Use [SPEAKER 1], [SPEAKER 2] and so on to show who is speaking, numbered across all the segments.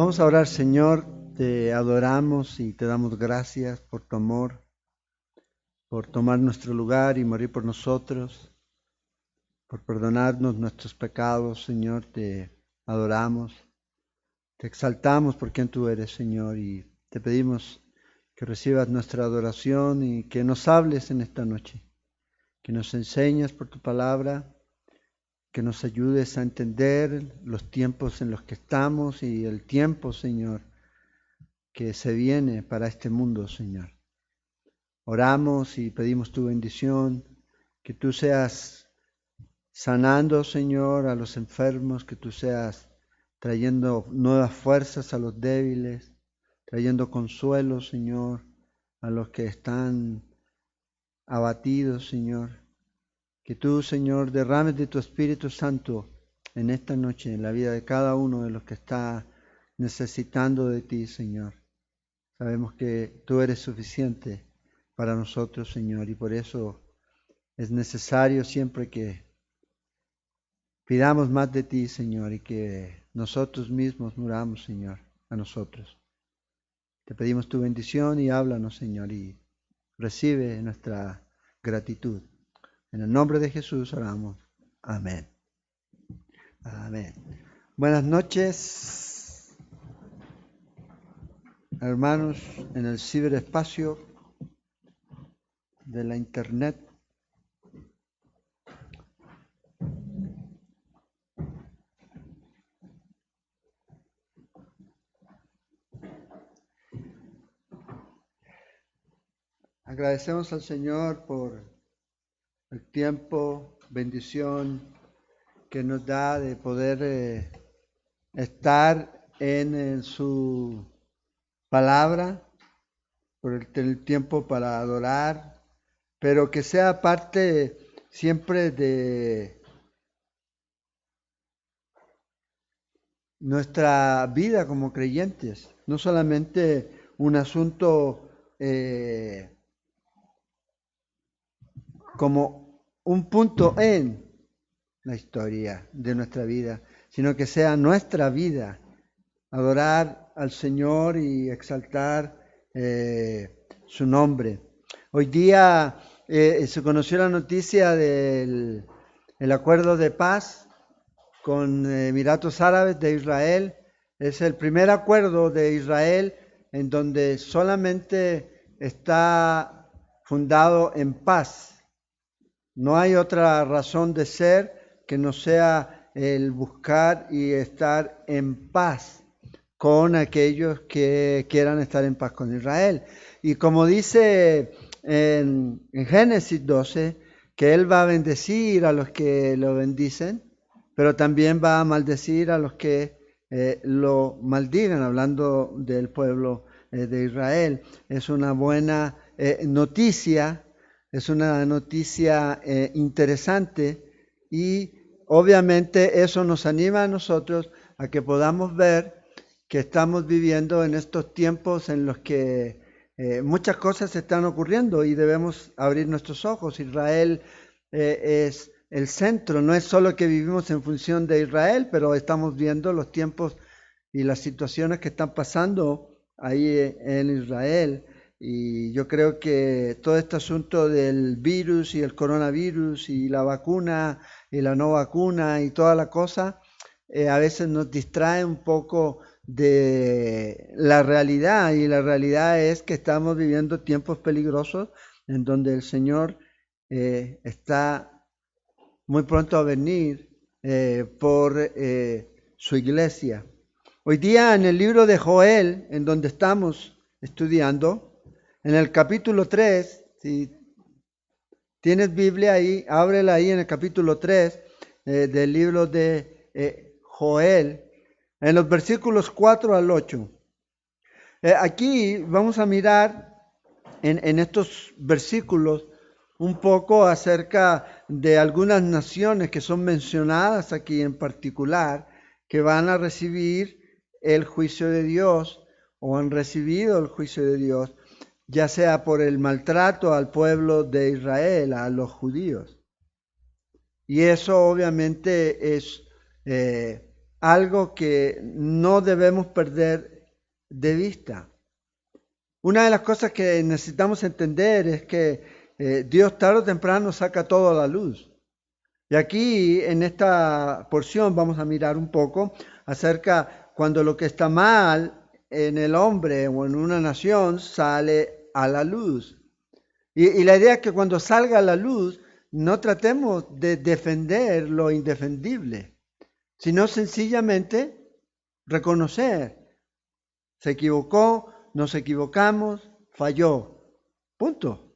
[SPEAKER 1] Vamos a orar, Señor, te adoramos y te damos gracias por tu amor, por tomar nuestro lugar y morir por nosotros, por perdonarnos nuestros pecados, Señor, te adoramos, te exaltamos por quien tú eres, Señor, y te pedimos que recibas nuestra adoración y que nos hables en esta noche, que nos enseñes por tu palabra, que nos ayudes a entender los tiempos en los que estamos y el tiempo, Señor, que se viene para este mundo, Señor. Oramos y pedimos tu bendición, que tú seas sanando, Señor, a los enfermos, que tú seas trayendo nuevas fuerzas a los débiles, trayendo consuelo, Señor, a los que están abatidos, Señor. Que tú, Señor, derrames de tu Espíritu Santo en esta noche, en la vida de cada uno de los que está necesitando de ti, Señor. Sabemos que tú eres suficiente para nosotros, Señor, y por eso es necesario siempre que pidamos más de ti, Señor, y que nosotros mismos muramos, Señor, a nosotros. Te pedimos tu bendición y háblanos, Señor, y recibe nuestra gratitud. En el nombre de Jesús oramos. Amén. Amén. Buenas noches, hermanos, en el ciberespacio de la Internet. Agradecemos al Señor por el tiempo, bendición que nos da de poder estar en su palabra, por el tiempo para adorar, pero que sea parte siempre de nuestra vida como creyentes, no solamente un asunto como un punto en la historia de nuestra vida, sino que sea nuestra vida adorar al Señor y exaltar su nombre. Hoy día se conoció la noticia del acuerdo de paz con Emiratos Árabes de Israel. Es el primer acuerdo de Israel en donde solamente está fundado en paz. No hay otra razón de ser que no sea el buscar y estar en paz con aquellos que quieran estar en paz con Israel. Y como dice en Génesis 12, que Él va a bendecir a los que lo bendicen, pero también va a maldecir a los que lo maldigan, hablando del pueblo de Israel. Es una buena noticia. Es una noticia interesante y obviamente eso nos anima a nosotros a que podamos ver que estamos viviendo en estos tiempos en los que muchas cosas están ocurriendo y debemos abrir nuestros ojos. Israel es el centro, no es solo que vivimos en función de Israel, pero estamos viendo los tiempos y las situaciones que están pasando ahí en Israel. Y yo creo que todo este asunto del virus y el coronavirus y la vacuna y la no vacuna y toda la cosa, a veces nos distrae un poco de la realidad. Y la realidad es que estamos viviendo tiempos peligrosos en donde el Señor está muy pronto a venir por su iglesia. Hoy día en el libro de Joel, en donde estamos estudiando, en el capítulo 3, si tienes Biblia ahí, ábrela ahí en el capítulo 3 del libro de Joel, en los versículos 4 al 8. Aquí vamos a mirar en estos versículos un poco acerca de algunas naciones que son mencionadas aquí en particular, que van a recibir el juicio de Dios o han recibido el juicio de Dios, ya sea por el maltrato al pueblo de Israel, a los judíos. Y eso obviamente es algo que no debemos perder de vista. Una de las cosas que necesitamos entender es que Dios tarde o temprano saca todo a la luz. Y aquí en esta porción vamos a mirar un poco acerca cuando lo que está mal en el hombre o en una nación sale a la luz. Y la idea es que cuando salga a la luz no tratemos de defender lo indefendible, sino sencillamente reconocer. Se equivocó, nos equivocamos, falló. Punto.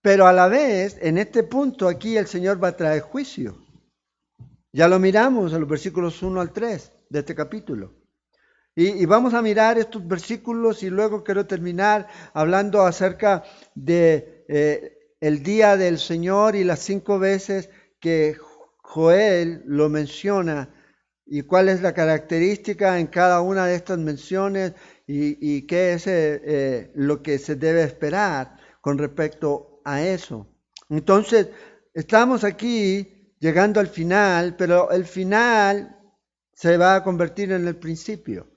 [SPEAKER 1] Pero a la vez, en este punto aquí el Señor va a traer juicio. Ya lo miramos en los versículos 1 al 3 de este capítulo. Y vamos a mirar estos versículos y luego quiero terminar hablando acerca de el día del Señor y las 5 veces que Joel lo menciona y cuál es la característica en cada una de estas menciones y qué es lo que se debe esperar con respecto a eso. Entonces, estamos aquí llegando al final, pero el final se va a convertir en el principio.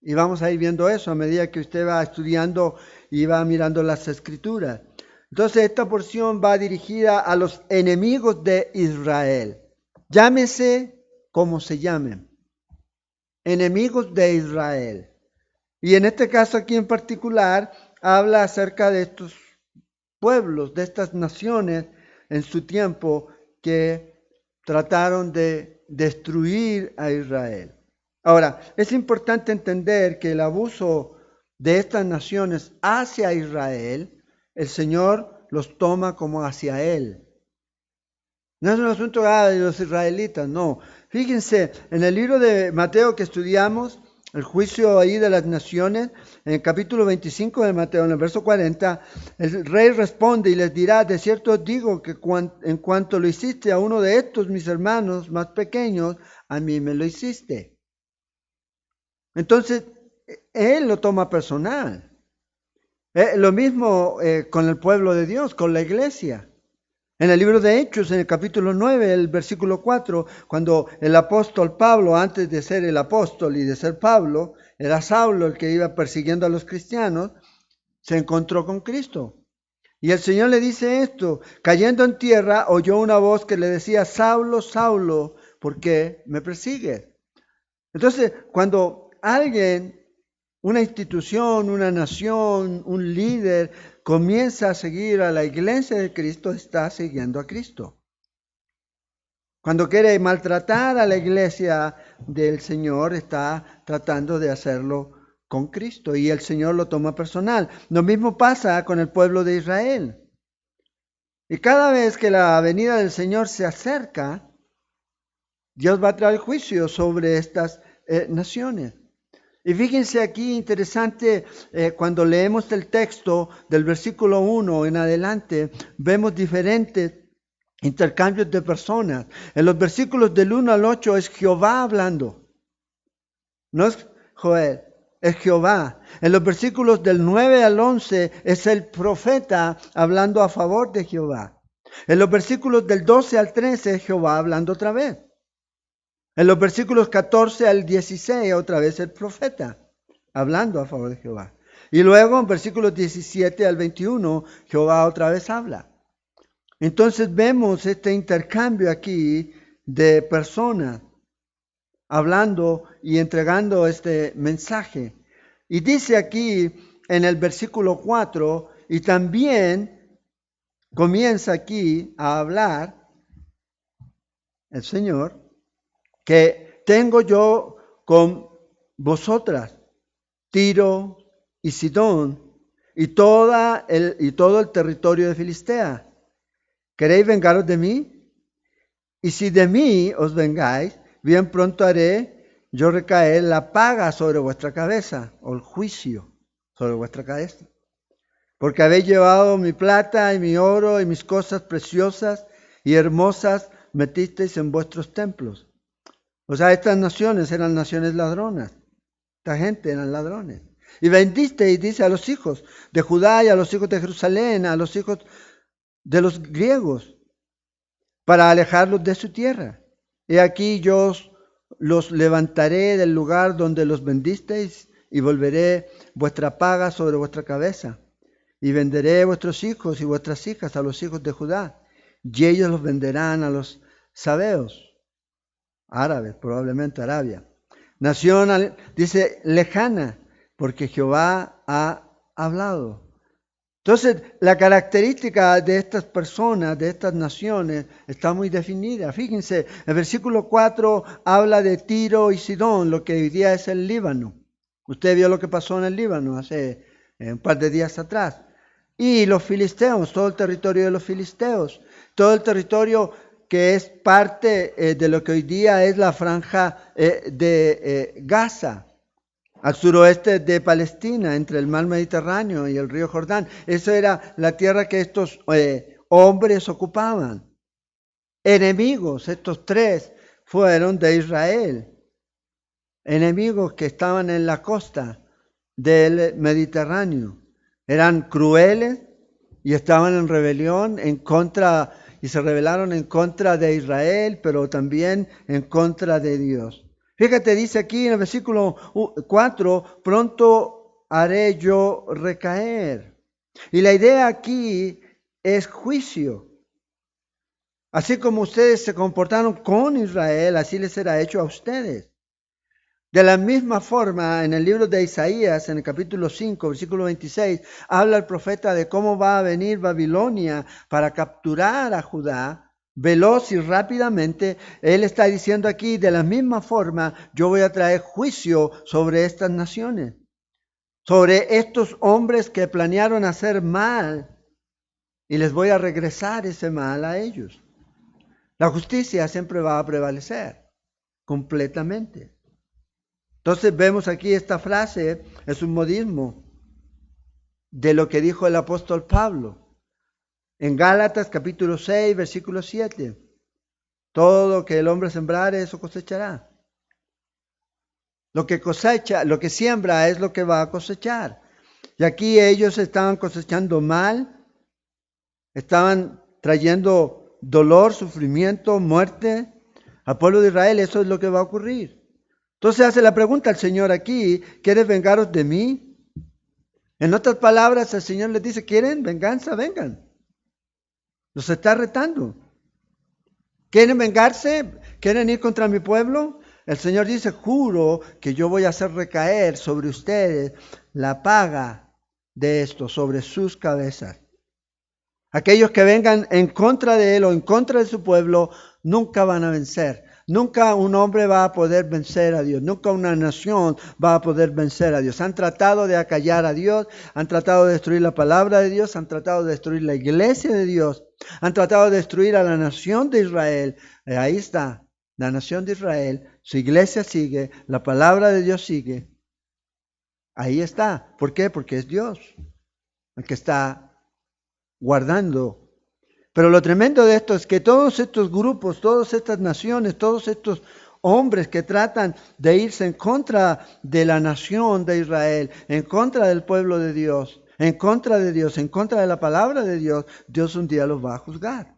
[SPEAKER 1] Y vamos a ir viendo eso a medida que usted va estudiando y va mirando las escrituras. Entonces, esta porción va dirigida a los enemigos de Israel. Llámese como se llamen. Enemigos de Israel. Y en este caso aquí en particular, habla acerca de estos pueblos, de estas naciones en su tiempo que trataron de destruir a Israel. Ahora, es importante entender que el abuso de estas naciones hacia Israel, el Señor los toma como hacia Él. No es un asunto de los israelitas, no. Fíjense, en el libro de Mateo que estudiamos, el juicio ahí de las naciones, en el capítulo 25 de Mateo, en el verso 40, el rey responde y les dirá: de cierto os digo que en cuanto lo hiciste a uno de estos mis hermanos más pequeños, a mí me lo hiciste. Entonces, él lo toma personal. Lo mismo con el pueblo de Dios, con la iglesia. En el libro de Hechos, en el capítulo 9, el versículo 4, cuando el apóstol Pablo, antes de ser el apóstol y de ser Pablo, era Saulo el que iba persiguiendo a los cristianos, se encontró con Cristo. Y el Señor le dice esto: cayendo en tierra, oyó una voz que le decía: Saulo, Saulo, ¿por qué me persigues? Entonces, cuando alguien, una institución, una nación, un líder, comienza a seguir a la iglesia de Cristo, está siguiendo a Cristo. Cuando quiere maltratar a la iglesia del Señor, está tratando de hacerlo con Cristo y el Señor lo toma personal. Lo mismo pasa con el pueblo de Israel. Y cada vez que la venida del Señor se acerca, Dios va a traer juicio sobre estas naciones. Y fíjense aquí, interesante, cuando leemos el texto del versículo 1 en adelante, vemos diferentes intercambios de personas. En los versículos del 1 al 8 es Jehová hablando. No es Joel, es Jehová. En los versículos del 9 al 11 es el profeta hablando a favor de Jehová. En los versículos del 12 al 13 es Jehová hablando otra vez. En los versículos 14 al 16, otra vez el profeta, hablando a favor de Jehová. Y luego en versículos 17 al 21, Jehová otra vez habla. Entonces vemos este intercambio aquí de personas hablando y entregando este mensaje. Y dice aquí en el versículo 4, y también comienza aquí a hablar el Señor, que tengo yo con vosotras, Tiro y Sidón, y todo el territorio de Filistea. ¿Queréis vengaros de mí? Y si de mí os vengáis, bien pronto haré yo recaer la paga sobre vuestra cabeza, o el juicio sobre vuestra cabeza. Porque habéis llevado mi plata y mi oro y mis cosas preciosas y hermosas metisteis en vuestros templos. O sea, estas naciones eran naciones ladronas. Esta gente eran ladrones. Y vendisteis, dice, a los hijos de Judá y a los hijos de Jerusalén, a los hijos de los griegos, para alejarlos de su tierra. Y aquí yo os los levantaré del lugar donde los vendisteis y volveré vuestra paga sobre vuestra cabeza. Y venderé vuestros hijos y vuestras hijas a los hijos de Judá, y ellos los venderán a los sabeos, árabes, probablemente Arabia. Nación, dice, lejana, porque Jehová ha hablado. Entonces, la característica de estas personas, de estas naciones, está muy definida. Fíjense, el versículo 4 habla de Tiro y Sidón, lo que hoy día es el Líbano. Usted vio lo que pasó en el Líbano hace un par de días atrás. Y los filisteos, todo el territorio de los filisteos, todo el territorio que es parte de lo que hoy día es la franja de Gaza, al suroeste de Palestina, entre el mar Mediterráneo y el río Jordán. Esa era la tierra que estos hombres ocupaban. Enemigos, estos tres, fueron de Israel. Enemigos que estaban en la costa del Mediterráneo. Eran crueles y estaban en rebelión en contra, y se rebelaron en contra de Israel, pero también en contra de Dios. Fíjate, dice aquí en el versículo 4, pronto haré yo recaer. Y la idea aquí es juicio. Así como ustedes se comportaron con Israel, así les será hecho a ustedes. De la misma forma, en el libro de Isaías, en el capítulo 5, versículo 26, habla el profeta de cómo va a venir Babilonia para capturar a Judá, veloz y rápidamente. Él está diciendo aquí, de la misma forma, yo voy a traer juicio sobre estas naciones, sobre estos hombres que planearon hacer mal, y les voy a regresar ese mal a ellos. La justicia siempre va a prevalecer, completamente. Entonces vemos aquí esta frase, es un modismo de lo que dijo el apóstol Pablo en Gálatas capítulo 6, versículo 7. Todo lo que el hombre sembrare, eso cosechará. Lo que cosecha, lo que siembra es lo que va a cosechar. Y aquí ellos estaban cosechando mal, estaban trayendo dolor, sufrimiento, muerte al pueblo de Israel. Eso es lo que va a ocurrir. Entonces hace la pregunta al Señor aquí, ¿quieres vengaros de mí? En otras palabras, el Señor les dice, ¿quieren venganza? Vengan. Los está retando. ¿Quieren vengarse? ¿Quieren ir contra mi pueblo? El Señor dice, juro que yo voy a hacer recaer sobre ustedes la paga de esto, sobre sus cabezas. Aquellos que vengan en contra de Él o en contra de su pueblo, nunca van a vencer. Nunca un hombre va a poder vencer a Dios. Nunca una nación va a poder vencer a Dios. Han tratado de acallar a Dios. Han tratado de destruir la palabra de Dios. Han tratado de destruir la iglesia de Dios. Han tratado de destruir a la nación de Israel. Ahí está, la nación de Israel. Su iglesia sigue. La palabra de Dios sigue. Ahí está. ¿Por qué? Porque es Dios el que está guardando. Pero lo tremendo de esto es que todos estos grupos, todas estas naciones, todos estos hombres que tratan de irse en contra de la nación de Israel, en contra del pueblo de Dios, en contra de Dios, en contra de la palabra de Dios, Dios un día los va a juzgar.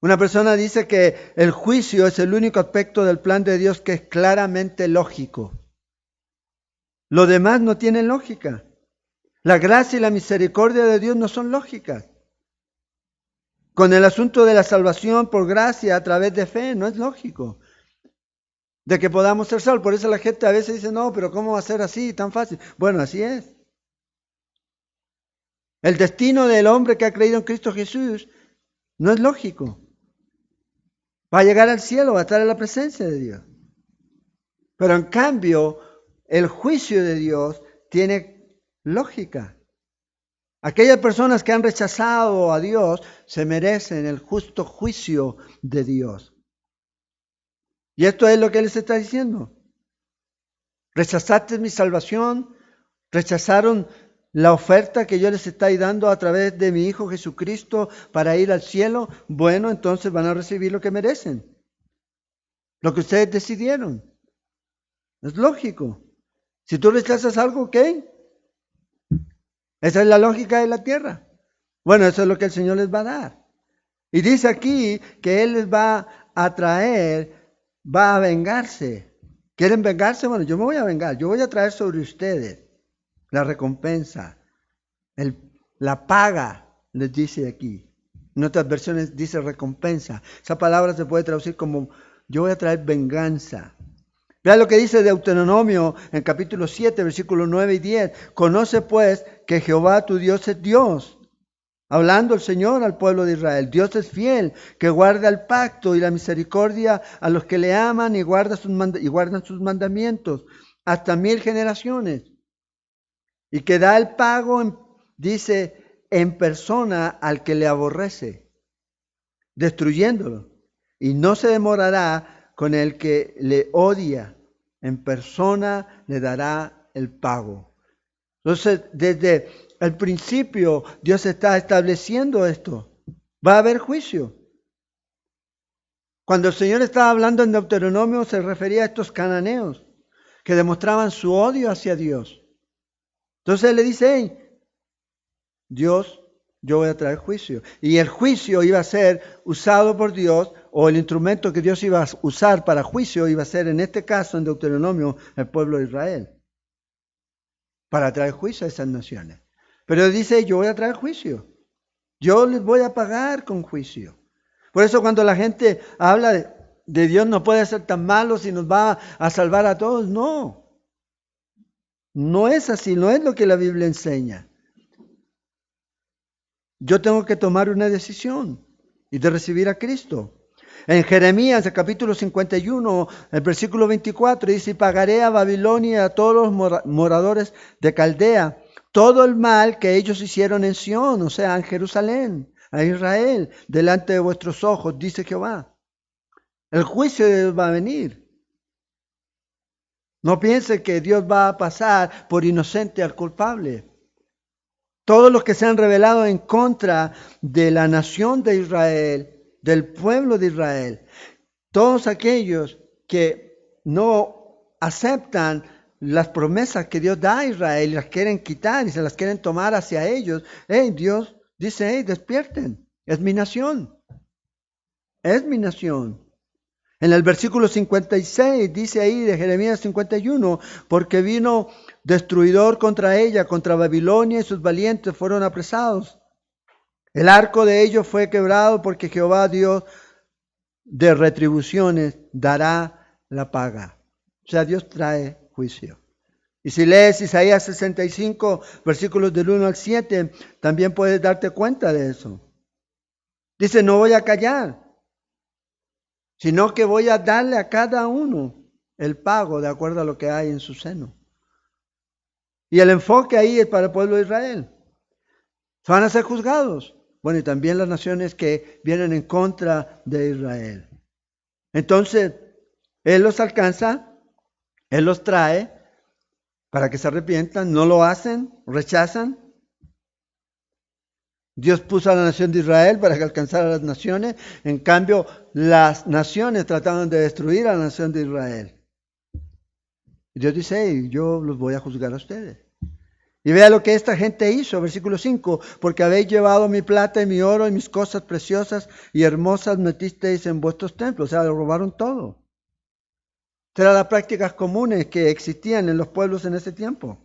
[SPEAKER 1] Una persona dice que el juicio es el único aspecto del plan de Dios que es claramente lógico. Lo demás no tiene lógica. La gracia y la misericordia de Dios no son lógicas. Con el asunto de la salvación por gracia a través de fe, no es lógico de que podamos ser salvos. Por eso la gente a veces dice, no, pero ¿cómo va a ser así, tan fácil? Bueno, así es. El destino del hombre que ha creído en Cristo Jesús no es lógico. Va a llegar al cielo, va a estar en la presencia de Dios. Pero en cambio, el juicio de Dios tiene lógica. Aquellas personas que han rechazado a Dios se merecen el justo juicio de Dios. Y esto es lo que Él les está diciendo. Rechazaste mi salvación, rechazaron la oferta que yo les estoy dando a través de mi Hijo Jesucristo para ir al cielo. Bueno, entonces van a recibir lo que merecen, lo que ustedes decidieron. Es lógico. Si tú rechazas algo, ¿qué? Esa es la lógica de la tierra. Bueno, eso es lo que el Señor les va a dar. Y dice aquí que Él les va a traer va a vengarse. ¿Quieren vengarse? Bueno, yo me voy a vengar. Yo voy a traer sobre ustedes la recompensa, la paga, les dice aquí. En otras versiones dice recompensa. Esa palabra se puede traducir como yo voy a traer venganza. Vean lo que dice Deuteronomio en capítulo 7, versículos 9 y 10. Conoce pues que Jehová tu Dios es Dios. Hablando el Señor al pueblo de Israel. Dios es fiel, que guarda el pacto y la misericordia a los que le aman y guardan sus mandamientos hasta 1000 generaciones. Y que da el pago, dice, en persona al que le aborrece, destruyéndolo. Y no se demorará con el que le odia. En persona le dará el pago. Entonces, desde el principio, Dios está estableciendo esto. Va a haber juicio. Cuando el Señor estaba hablando en Deuteronomio, se refería a estos cananeos que demostraban su odio hacia Dios. Entonces Él le dice, hey, Dios, yo voy a traer juicio. Y el juicio iba a ser usado por Dios, o el instrumento que Dios iba a usar para juicio iba a ser, en este caso, en Deuteronomio, el pueblo de Israel, para traer juicio a esas naciones. Pero dice, yo voy a traer juicio. Yo les voy a pagar con juicio. Por eso cuando la gente habla de Dios no puede ser tan malo si nos va a salvar a todos. No. No es así, no es lo que la Biblia enseña. Yo tengo que tomar una decisión y de recibir a Cristo. En Jeremías, el capítulo 51, el versículo 24, dice, y pagaré a Babilonia y a todos los moradores de Caldea todo el mal que ellos hicieron en Sión, o sea, en Jerusalén, a Israel, delante de vuestros ojos, dice Jehová. El juicio de Dios va a venir. No piense que Dios va a pasar por inocente al culpable. Todos los que se han rebelado en contra de la nación de Israel, del pueblo de Israel, todos aquellos que no aceptan las promesas que Dios da a Israel y las quieren quitar y se las quieren tomar hacia ellos, Dios dice, despierten, es mi nación, es mi nación. En el versículo 56 dice ahí de Jeremías 51, porque vino destruidor contra ella, contra Babilonia, y sus valientes fueron apresados. El arco de ellos fue quebrado porque Jehová Dios de retribuciones dará la paga. O sea, Dios trae juicio. Y si lees Isaías 65, versículos del 1 al 7, también puedes darte cuenta de eso. Dice, no voy a callar, sino que voy a darle a cada uno el pago de acuerdo a lo que hay en su seno. Y el enfoque ahí es para el pueblo de Israel. Van a ser juzgados. Bueno, y también las naciones que vienen en contra de Israel. Entonces, Él los alcanza, Él los trae para que se arrepientan, no lo hacen, rechazan. Dios puso a la nación de Israel para que alcanzara a las naciones. En cambio, las naciones trataban de destruir a la nación de Israel. Y Dios dice, yo los voy a juzgar a ustedes. Y vea lo que esta gente hizo, versículo 5, porque habéis llevado mi plata y mi oro y mis cosas preciosas y hermosas metisteis en vuestros templos. O sea, lo robaron todo. Estas eran las prácticas comunes que existían en los pueblos en ese tiempo.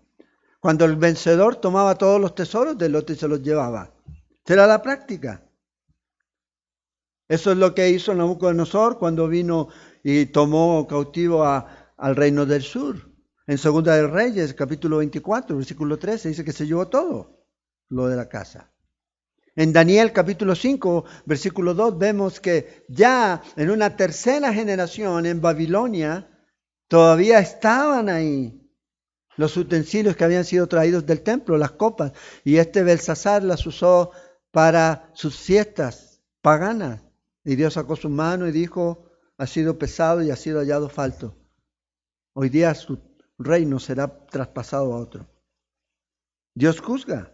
[SPEAKER 1] Cuando el vencedor tomaba todos los tesoros del otro y se los llevaba. Esta era la práctica. Eso es lo que hizo Nabucodonosor cuando vino y tomó cautivo al reino del sur. En Segunda de Reyes, capítulo 24, versículo 13, dice que se llevó todo lo de la casa. En Daniel, capítulo 5, versículo 2, vemos que ya en una tercera generación en Babilonia, todavía estaban ahí los utensilios que habían sido traídos del templo, las copas, y Belsasar las usó para sus fiestas paganas. Y Dios sacó su mano y dijo, ha sido pesado y ha sido hallado falto. Hoy día su reino será traspasado a otro. Dios juzga.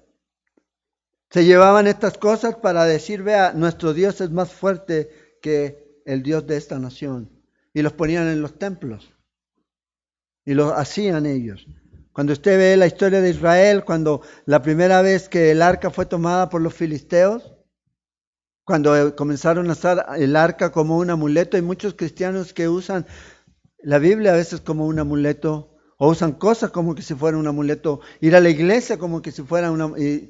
[SPEAKER 1] Se llevaban estas cosas para decir, vea, nuestro Dios es más fuerte que el Dios de esta nación. Y los ponían en los templos. Y lo hacían ellos. Cuando usted ve la historia de Israel, cuando la primera vez que el arca fue tomada por los filisteos, Cuando comenzaron a usar el arca como un amuleto, hay muchos cristianos que usan la Biblia a veces como un amuleto, o usan cosas como que si fuera un amuleto, ir a la iglesia como que si fuera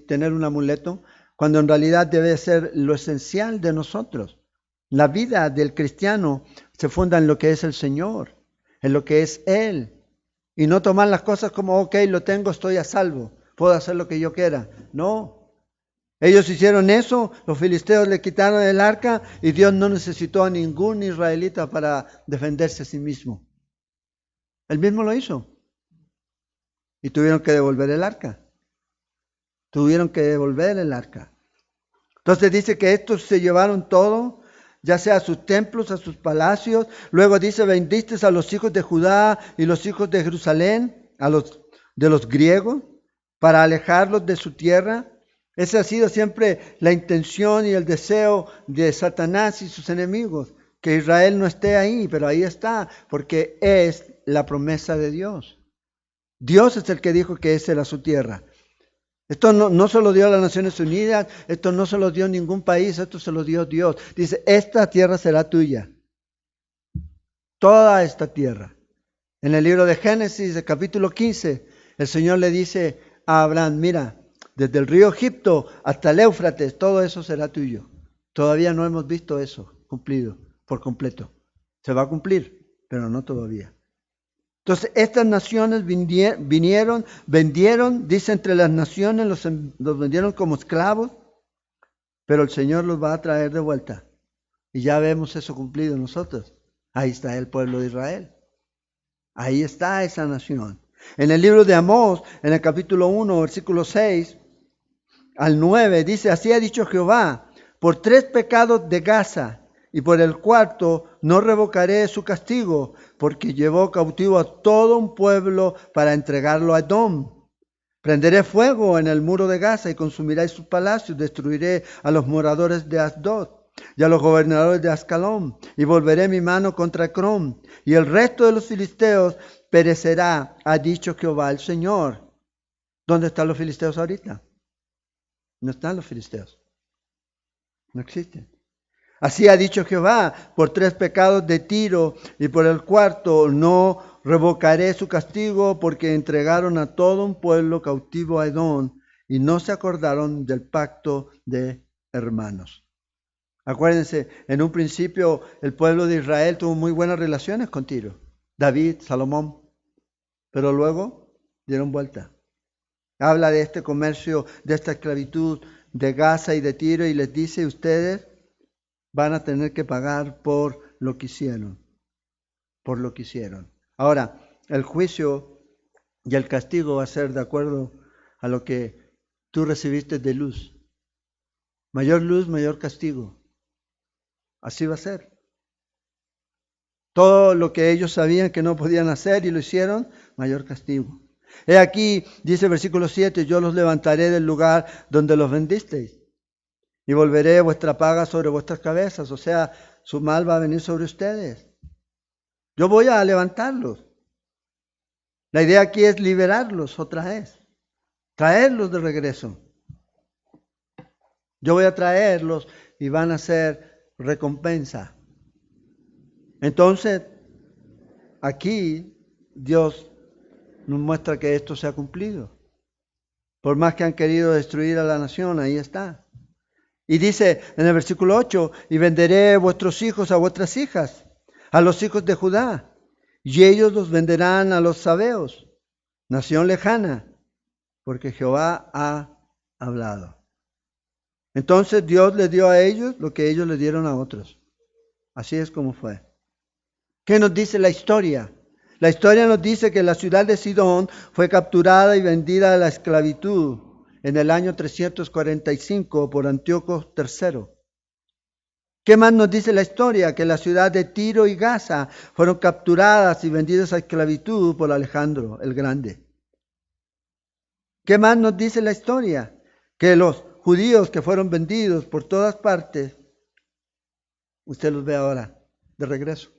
[SPEAKER 1] tener un amuleto, cuando en realidad debe ser lo esencial de nosotros. La vida del cristiano se funda en lo que es el Señor, en lo que es Él, y no tomar las cosas como, ok, lo tengo, estoy a salvo, puedo hacer lo que yo quiera. No. Ellos hicieron eso, los filisteos le quitaron el arca y Dios no necesitó a ningún israelita para defenderse a sí mismo. Él mismo lo hizo. Y tuvieron que devolver el arca. Tuvieron que devolver el arca. Entonces dice que estos se llevaron todo, ya sea a sus templos, a sus palacios. Luego dice, bendiste a los hijos de Judá y los hijos de Jerusalén, de los griegos, para alejarlos de su tierra. Esa ha sido siempre la intención y el deseo de Satanás y sus enemigos, que Israel no esté ahí, pero ahí está, porque es la promesa de Dios. Dios es el que dijo que esa era su tierra. Esto no se lo dio a las Naciones Unidas, esto no se lo dio a ningún país, esto se lo dio Dios. Dice, esta tierra será tuya. Toda esta tierra. En el libro de Génesis, el capítulo 15, el Señor le dice a Abraham, mira, desde el río Egipto hasta el Éufrates, todo eso será tuyo. Todavía no hemos visto eso cumplido por completo. Se va a cumplir, pero no todavía. Entonces, estas naciones vinieron, vendieron, dice entre las naciones, los vendieron como esclavos, pero el Señor los va a traer de vuelta. Y ya vemos eso cumplido nosotros. Ahí está el pueblo de Israel. Ahí está esa nación. En el libro de Amós, en el capítulo 1, versículo 6 al 9, dice, así ha dicho Jehová, por 3 pecados de Gaza, y por el cuarto no revocaré su castigo, porque llevó cautivo a todo un pueblo para entregarlo a Edom. Prenderé fuego en el muro de Gaza y consumiré sus palacios, destruiré a los moradores de Asdod y a los gobernadores de Ascalón, y volveré mi mano contra Ecrón, y el resto de los filisteos perecerá, ha dicho Jehová el Señor. ¿Dónde están los filisteos ahorita? No están los filisteos. No existen. Así ha dicho Jehová, por 3 pecados de Tiro y por el cuarto no revocaré su castigo, porque entregaron a todo un pueblo cautivo a Edom y no se acordaron del pacto de hermanos. Acuérdense, en un principio el pueblo de Israel tuvo muy buenas relaciones con Tiro, David, Salomón, pero luego dieron vuelta. Habla de este comercio, de esta esclavitud de Gaza y de Tiro y les dice, ustedes van a tener que pagar por lo que hicieron, por lo que hicieron. Ahora, el juicio y el castigo va a ser de acuerdo a lo que tú recibiste de luz. Mayor luz, mayor castigo. Así va a ser. Todo lo que ellos sabían que no podían hacer y lo hicieron, mayor castigo. He aquí, dice el versículo 7, yo los levantaré del lugar donde los vendisteis y volveré vuestra paga sobre vuestras cabezas. O sea, su mal va a venir sobre ustedes. Yo voy a levantarlos. La idea aquí es liberarlos otra vez, traerlos de regreso. Yo voy a traerlos y van a ser recompensa. Entonces, aquí Dios nos muestra que esto se ha cumplido. Por más que han querido destruir a la nación, ahí está. Y dice en el versículo 8, y venderé vuestros hijos a vuestras hijas, a los hijos de Judá, y ellos los venderán a los sabeos, nación lejana, porque Jehová ha hablado. Entonces Dios les dio a ellos lo que ellos le dieron a otros. Así es como fue. ¿Qué nos dice la historia? La historia nos dice que la ciudad de Sidón fue capturada y vendida a la esclavitud en el año 345 por Antíoco III. ¿Qué más nos dice la historia? Que la ciudad de Tiro y Gaza fueron capturadas y vendidas a esclavitud por Alejandro el Grande. ¿Qué más nos dice la historia? Que los judíos que fueron vendidos por todas partes, usted los ve ahora de regreso.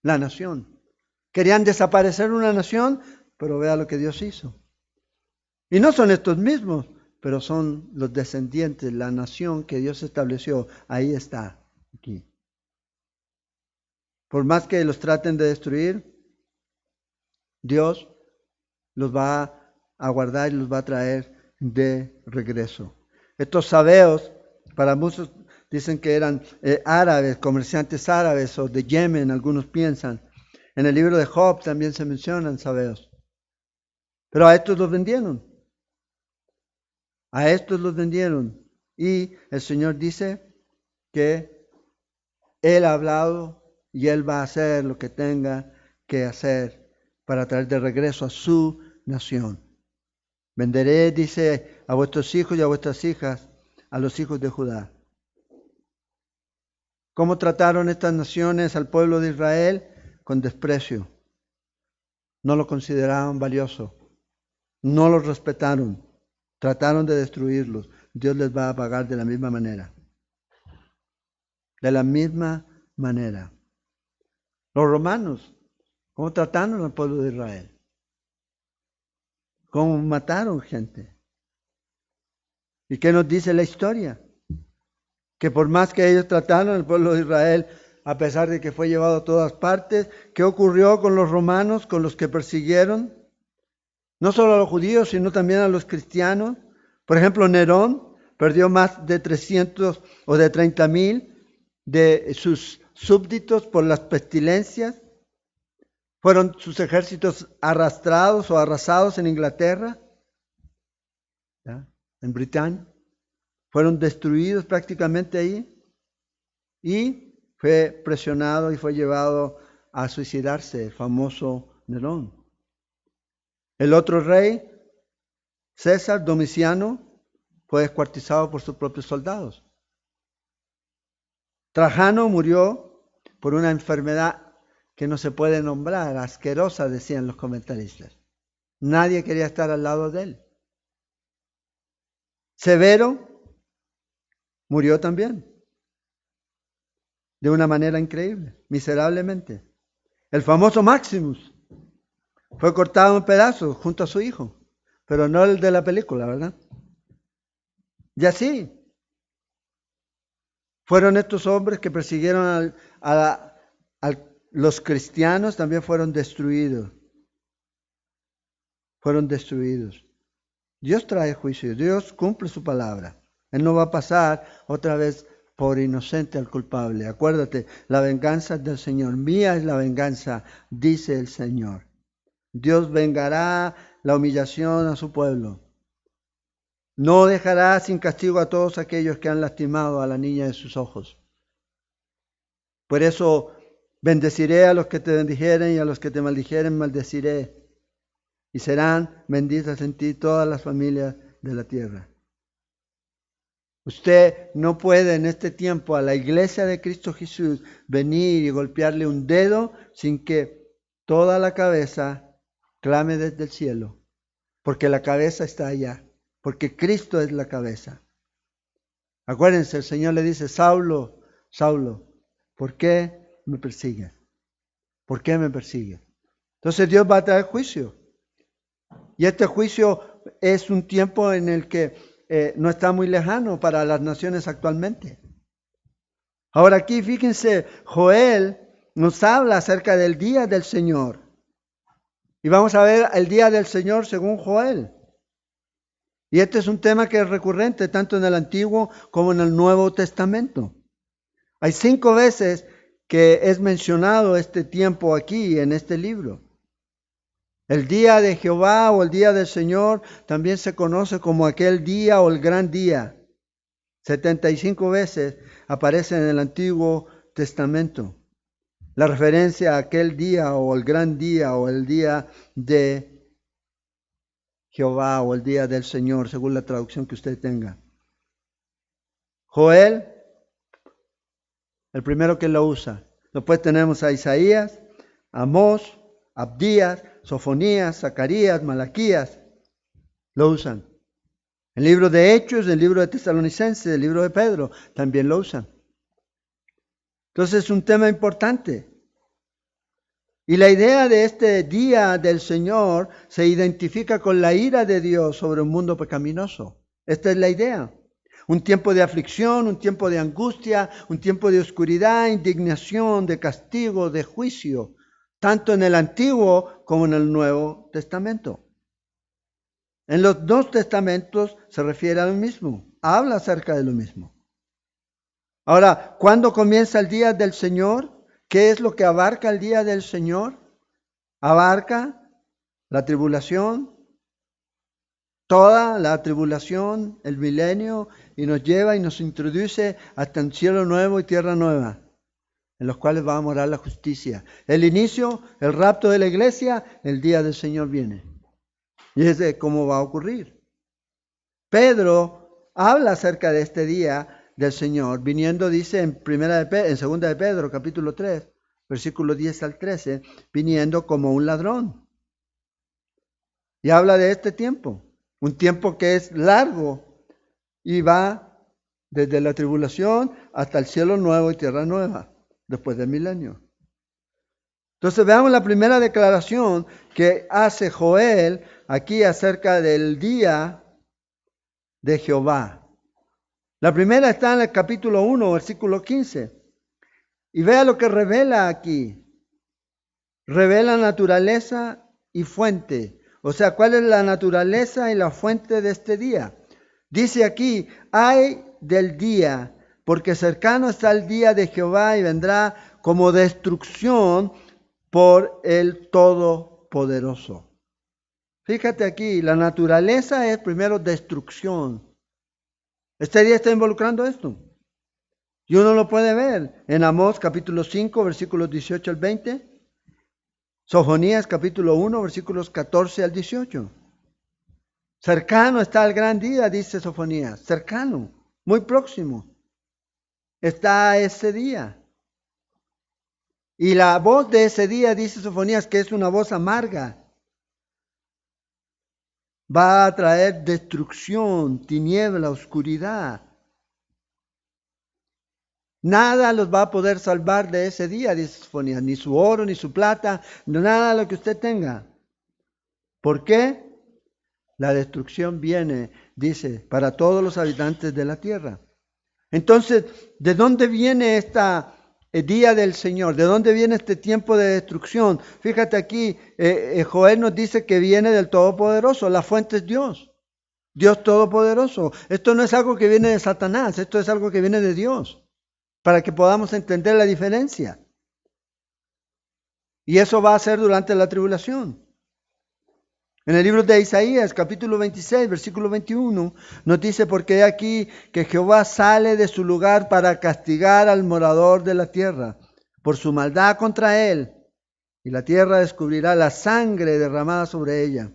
[SPEAKER 1] La nación. Querían desaparecer una nación, pero vea lo que Dios hizo. Y no son estos mismos, pero son los descendientes, la nación que Dios estableció. Ahí está, aquí. Por más que los traten de destruir, Dios los va a guardar y los va a traer de regreso. Estos sabeos, para muchos dicen que eran árabes, comerciantes árabes o de Yemen, algunos piensan. En el libro de Job también se mencionan sabeos. Pero a estos los vendieron. A estos los vendieron. Y el Señor dice que Él ha hablado y Él va a hacer lo que tenga que hacer para traer de regreso a su nación. Venderé, dice, a vuestros hijos y a vuestras hijas, a los hijos de Judá. ¿Cómo trataron estas naciones al pueblo de Israel? Con desprecio. No lo consideraban valioso. No los respetaron. Trataron de destruirlos. Dios les va a pagar de la misma manera. De la misma manera. Los romanos, ¿cómo trataron al pueblo de Israel? ¿Cómo mataron gente? ¿Y qué nos dice la historia? Que por más que ellos trataron al pueblo de Israel, a pesar de que fue llevado a todas partes, ¿qué ocurrió con los romanos, con los que persiguieron? No solo a los judíos, sino también a los cristianos. Por ejemplo, Nerón perdió más de 300 o de 30,000 de sus súbditos por las pestilencias. Fueron sus ejércitos arrastrados o arrasados en Inglaterra, ¿ya? En Britania. Fueron destruidos prácticamente ahí. Y fue presionado y fue llevado a suicidarse, el famoso Nerón. El otro rey, César Domiciano, fue descuartizado por sus propios soldados. Trajano murió por una enfermedad que no se puede nombrar, asquerosa, decían los comentaristas. Nadie quería estar al lado de él. Severo murió también, de una manera increíble, miserablemente. El famoso Maximus fue cortado en pedazos junto a su hijo, pero no el de la película, ¿verdad? Y así fueron estos hombres que persiguieron a los cristianos, también fueron destruidos. Fueron destruidos. Dios trae juicio, Dios cumple su palabra. Él no va a pasar otra vez por inocente al culpable. Acuérdate, la venganza es del Señor. Mía es la venganza, dice el Señor. Dios vengará la humillación a su pueblo. No dejará sin castigo a todos aquellos que han lastimado a la niña de sus ojos. Por eso bendeciré a los que te bendijeren y a los que te maldijeren maldeciré. Y serán benditas en ti todas las familias de la tierra. Usted no puede en este tiempo a la iglesia de Cristo Jesús venir y golpearle un dedo sin que toda la cabeza clame desde el cielo. Porque la cabeza está allá. Porque Cristo es la cabeza. Acuérdense, el Señor le dice, Saulo, Saulo, ¿por qué me persigues? ¿Por qué me persigues? Entonces Dios va a traer juicio. Y este juicio es un tiempo en el que no está muy lejano para las naciones actualmente. Ahora aquí, fíjense, Joel nos habla acerca del día del Señor. Y vamos a ver el día del Señor según Joel. Y este es un tema que es recurrente tanto en el Antiguo como en el Nuevo Testamento. Hay 5 veces que es mencionado este tiempo aquí en este libro. El día de Jehová o el día del Señor también se conoce como aquel día o el gran día. 75 veces aparece en el Antiguo Testamento la referencia a aquel día o el gran día o el día de Jehová o el día del Señor, según la traducción que usted tenga. Joel, el primero que lo usa. Después tenemos a Isaías, Amós, Abdías, Sofonías, Zacarías, Malaquías. Lo usan. El libro de Hechos, el libro de Tesalonicenses, el libro de Pedro, también lo usan. Entonces es un tema importante. Y la idea de este día del Señor se identifica con la ira de Dios sobre un mundo pecaminoso. Esta es la idea. Un tiempo de aflicción, un tiempo de angustia, un tiempo de oscuridad, indignación, de castigo, de juicio, tanto en el Antiguo como en el Nuevo Testamento. En los dos testamentos se refiere a lo mismo, habla acerca de lo mismo. Ahora, ¿cuándo comienza el día del Señor? ¿Qué es lo que abarca el día del Señor? Abarca la tribulación, toda la tribulación, el milenio, y nos lleva y nos introduce hasta un cielo nuevo y tierra nueva, en los cuales va a morar la justicia. El inicio, el rapto de la iglesia, el día del Señor viene. Y es de cómo va a ocurrir. Pedro habla acerca de este día del Señor, viniendo, dice en 2 de Pedro, capítulo 3, versículos 10 al 13, viniendo como un ladrón. Y habla de este tiempo, un tiempo que es largo y va desde la tribulación hasta el cielo nuevo y tierra nueva, después del milenio. Entonces veamos la primera declaración que hace Joel aquí acerca del día de Jehová. La primera está en el capítulo 1, versículo 15. Y vea lo que revela aquí. Revela naturaleza y fuente. O sea, ¿cuál es la naturaleza y la fuente de este día? Dice aquí, ay del día, porque cercano está el día de Jehová y vendrá como destrucción por el Todopoderoso. Fíjate aquí, la naturaleza es primero destrucción. Este día está involucrando esto. Y uno lo puede ver en Amós capítulo 5, versículos 18 al 20. Sofonías capítulo 1, versículos 14 al 18. Cercano está el gran día, dice Sofonías. Cercano, muy próximo. Está ese día. Y la voz de ese día, dice Sofonías, que es una voz amarga. Va a traer destrucción, tiniebla, oscuridad. Nada los va a poder salvar de ese día, dice Sofonías, ni su oro, ni su plata, nada de lo que usted tenga. ¿Por qué? La destrucción viene, dice, para todos los habitantes de la tierra. Entonces, ¿de dónde viene el día del Señor? ¿De dónde viene este tiempo de destrucción? Fíjate aquí, Joel nos dice que viene del Todopoderoso, la fuente es Dios. Dios Todopoderoso. Esto no es algo que viene de Satanás, esto es algo que viene de Dios, para que podamos entender la diferencia. Y eso va a ser durante la tribulación. En el libro de Isaías, capítulo 26, versículo 21, nos dice, porque he aquí que Jehová sale de su lugar para castigar al morador de la tierra por su maldad contra él, y la tierra descubrirá la sangre derramada sobre ella,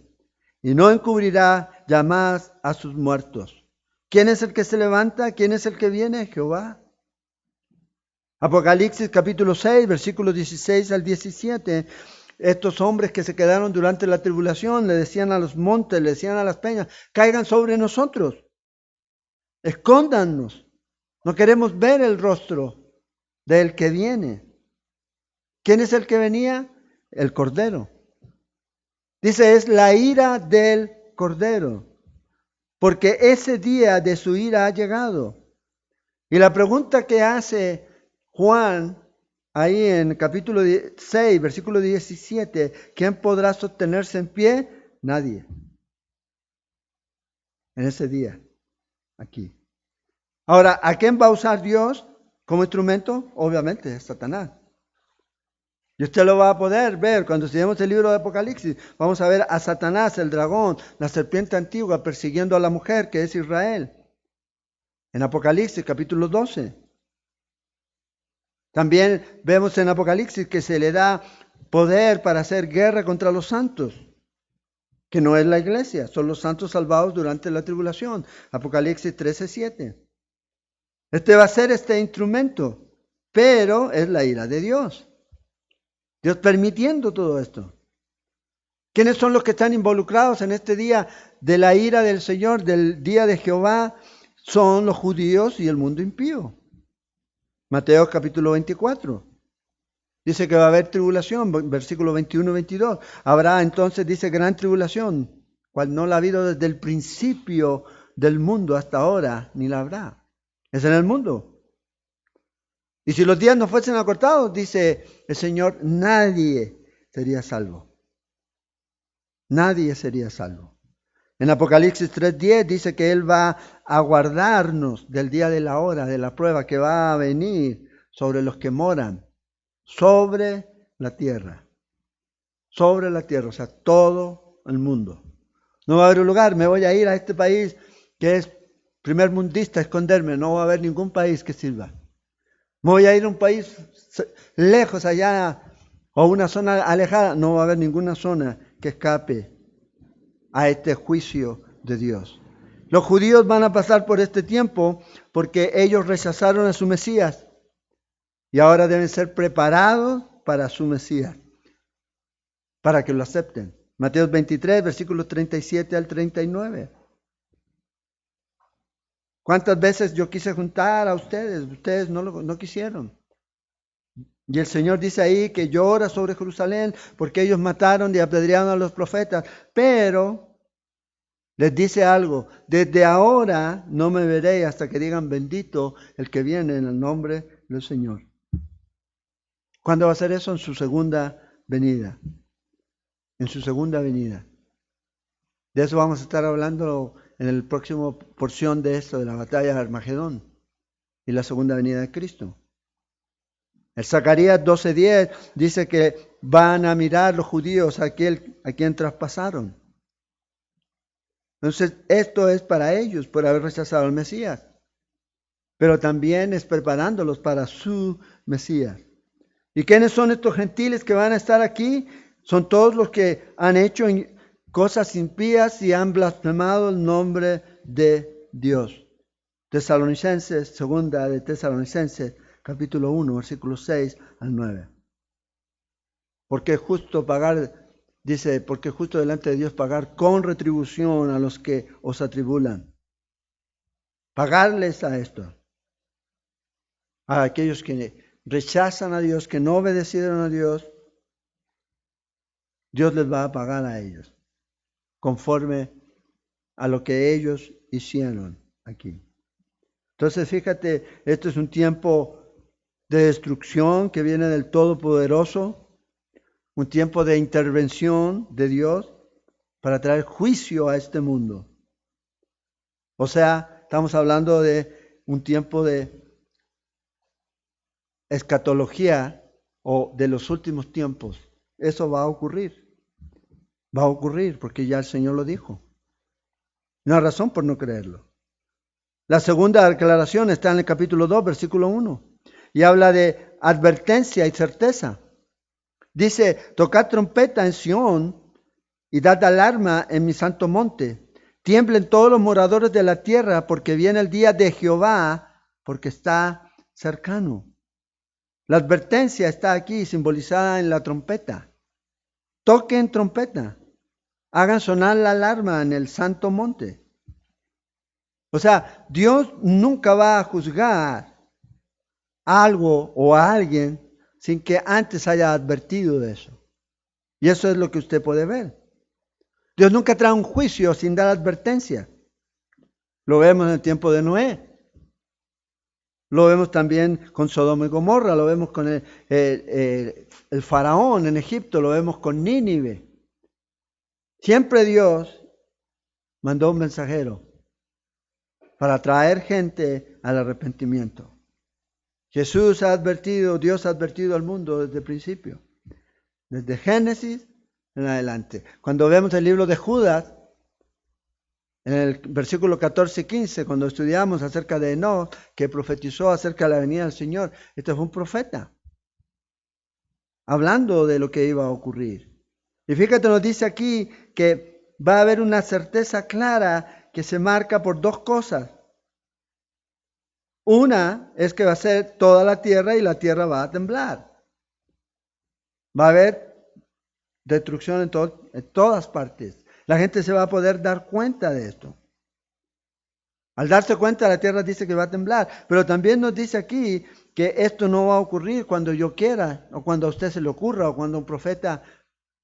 [SPEAKER 1] y no encubrirá ya más a sus muertos. ¿Quién es el que se levanta? ¿Quién es el que viene? Jehová. Apocalipsis capítulo 6, versículos 16 al 17. Estos hombres que se quedaron durante la tribulación le decían a los montes, le decían a las peñas, caigan sobre nosotros, escóndanos, no queremos ver el rostro del que viene. ¿Quién es el que venía? El Cordero. Dice, es la ira del Cordero, porque ese día de su ira ha llegado. Y la pregunta que hace Juan ahí en capítulo 6, versículo 17, ¿quién podrá sostenerse en pie? Nadie. En ese día, aquí. Ahora, ¿a quién va a usar Dios como instrumento? Obviamente, es Satanás. Y usted lo va a poder ver cuando estudiemos el libro de Apocalipsis. Vamos a ver a Satanás, el dragón, la serpiente antigua, persiguiendo a la mujer que es Israel. En Apocalipsis, capítulo 12. También vemos en Apocalipsis que se le da poder para hacer guerra contra los santos, que no es la iglesia, son los santos salvados durante la tribulación. Apocalipsis 13:7. Este va a ser este instrumento, pero es la ira de Dios. Dios permitiendo todo esto. ¿Quiénes son los que están involucrados en este día de la ira del Señor, del día de Jehová? Son los judíos y el mundo impío. Mateo capítulo 24. Dice que va a haber tribulación, versículo 21 y 22. Habrá entonces, dice, gran tribulación, cual no la ha habido desde el principio del mundo hasta ahora, ni la habrá. Es en el mundo. Y si los días no fuesen acortados, dice el Señor, nadie sería salvo. Nadie sería salvo. En Apocalipsis 3:10 dice que Él va a guardarnos del día de la hora, de la prueba que va a venir sobre los que moran sobre la tierra. Sobre la tierra, o sea, todo el mundo. No va a haber un lugar, me voy a ir a este país que es primer mundista a esconderme, no va a haber ningún país que sirva. Me voy a ir a un país lejos allá o una zona alejada, no va a haber ninguna zona que escape a este juicio de Dios. Los judíos van a pasar por este tiempo porque ellos rechazaron a su Mesías y ahora deben ser preparados para su Mesías, para que lo acepten. Mateo 23, versículos 37 al 39. ¿Cuántas veces yo quise juntar a ustedes? Ustedes no quisieron. Y el Señor dice ahí que llora sobre Jerusalén porque ellos mataron y apedrearon a los profetas. Pero les dice algo, desde ahora no me veréis hasta que digan bendito el que viene en el nombre del Señor. ¿Cuándo va a ser eso? En su segunda venida. En su segunda venida. De eso vamos a estar hablando en el próximo porción de esto, de la batalla de Armagedón y la segunda venida de Cristo. El Zacarías 12:10 dice que van a mirar los judíos a aquel a quien traspasaron. Entonces, esto es para ellos por haber rechazado al Mesías, pero también es preparándolos para su Mesías. ¿Y quiénes son estos gentiles que van a estar aquí? Son todos los que han hecho cosas impías y han blasfemado el nombre de Dios. Tesalonicenses, segunda de Tesalonicenses, capítulo 1, versículos 6 al 9. Porque es justo pagar, dice, porque es justo delante de Dios pagar con retribución a los que os atribulan. Pagarles a esto. A aquellos que rechazan a Dios, que no obedecieron a Dios, Dios les va a pagar a ellos, conforme a lo que ellos hicieron aquí. Entonces, fíjate, esto es un tiempo de destrucción que viene del Todopoderoso, un tiempo de intervención de Dios para traer juicio a este mundo. O sea, estamos hablando de un tiempo de escatología o de los últimos tiempos. Eso va a ocurrir. Va a ocurrir porque ya el Señor lo dijo. No hay razón por no creerlo. La segunda declaración está en el capítulo 2, versículo 1. Y habla de advertencia y certeza. Dice, tocad trompeta en Sión y dad alarma en mi santo monte. Tiemblen todos los moradores de la tierra porque viene el día de Jehová, porque está cercano. La advertencia está aquí simbolizada en la trompeta. Toquen trompeta. Hagan sonar la alarma en el santo monte. O sea, Dios nunca va a juzgar algo o a alguien sin que antes haya advertido de eso. Y eso es lo que usted puede ver. Dios nunca trae un juicio sin dar advertencia. Lo vemos en el tiempo de Noé. Lo vemos también con Sodoma y Gomorra, lo vemos con el faraón en Egipto, lo vemos con Nínive. Siempre Dios mandó un mensajero para traer gente al arrepentimiento. Dios ha advertido al mundo desde el principio, desde Génesis en adelante. Cuando vemos el libro de Judas, en el versículo 14 y 15, cuando estudiamos acerca de Enoc, que profetizó acerca de la venida del Señor, este fue un profeta, hablando de lo que iba a ocurrir. Y fíjate, nos dice aquí que va a haber una certeza clara que se marca por dos cosas. Una es que va a ser toda la tierra y la tierra va a temblar. Va a haber destrucción en todas partes. La gente se va a poder dar cuenta de esto. Al darse cuenta, la tierra dice que va a temblar. Pero también nos dice aquí que esto no va a ocurrir cuando yo quiera, o cuando a usted se le ocurra, o cuando un profeta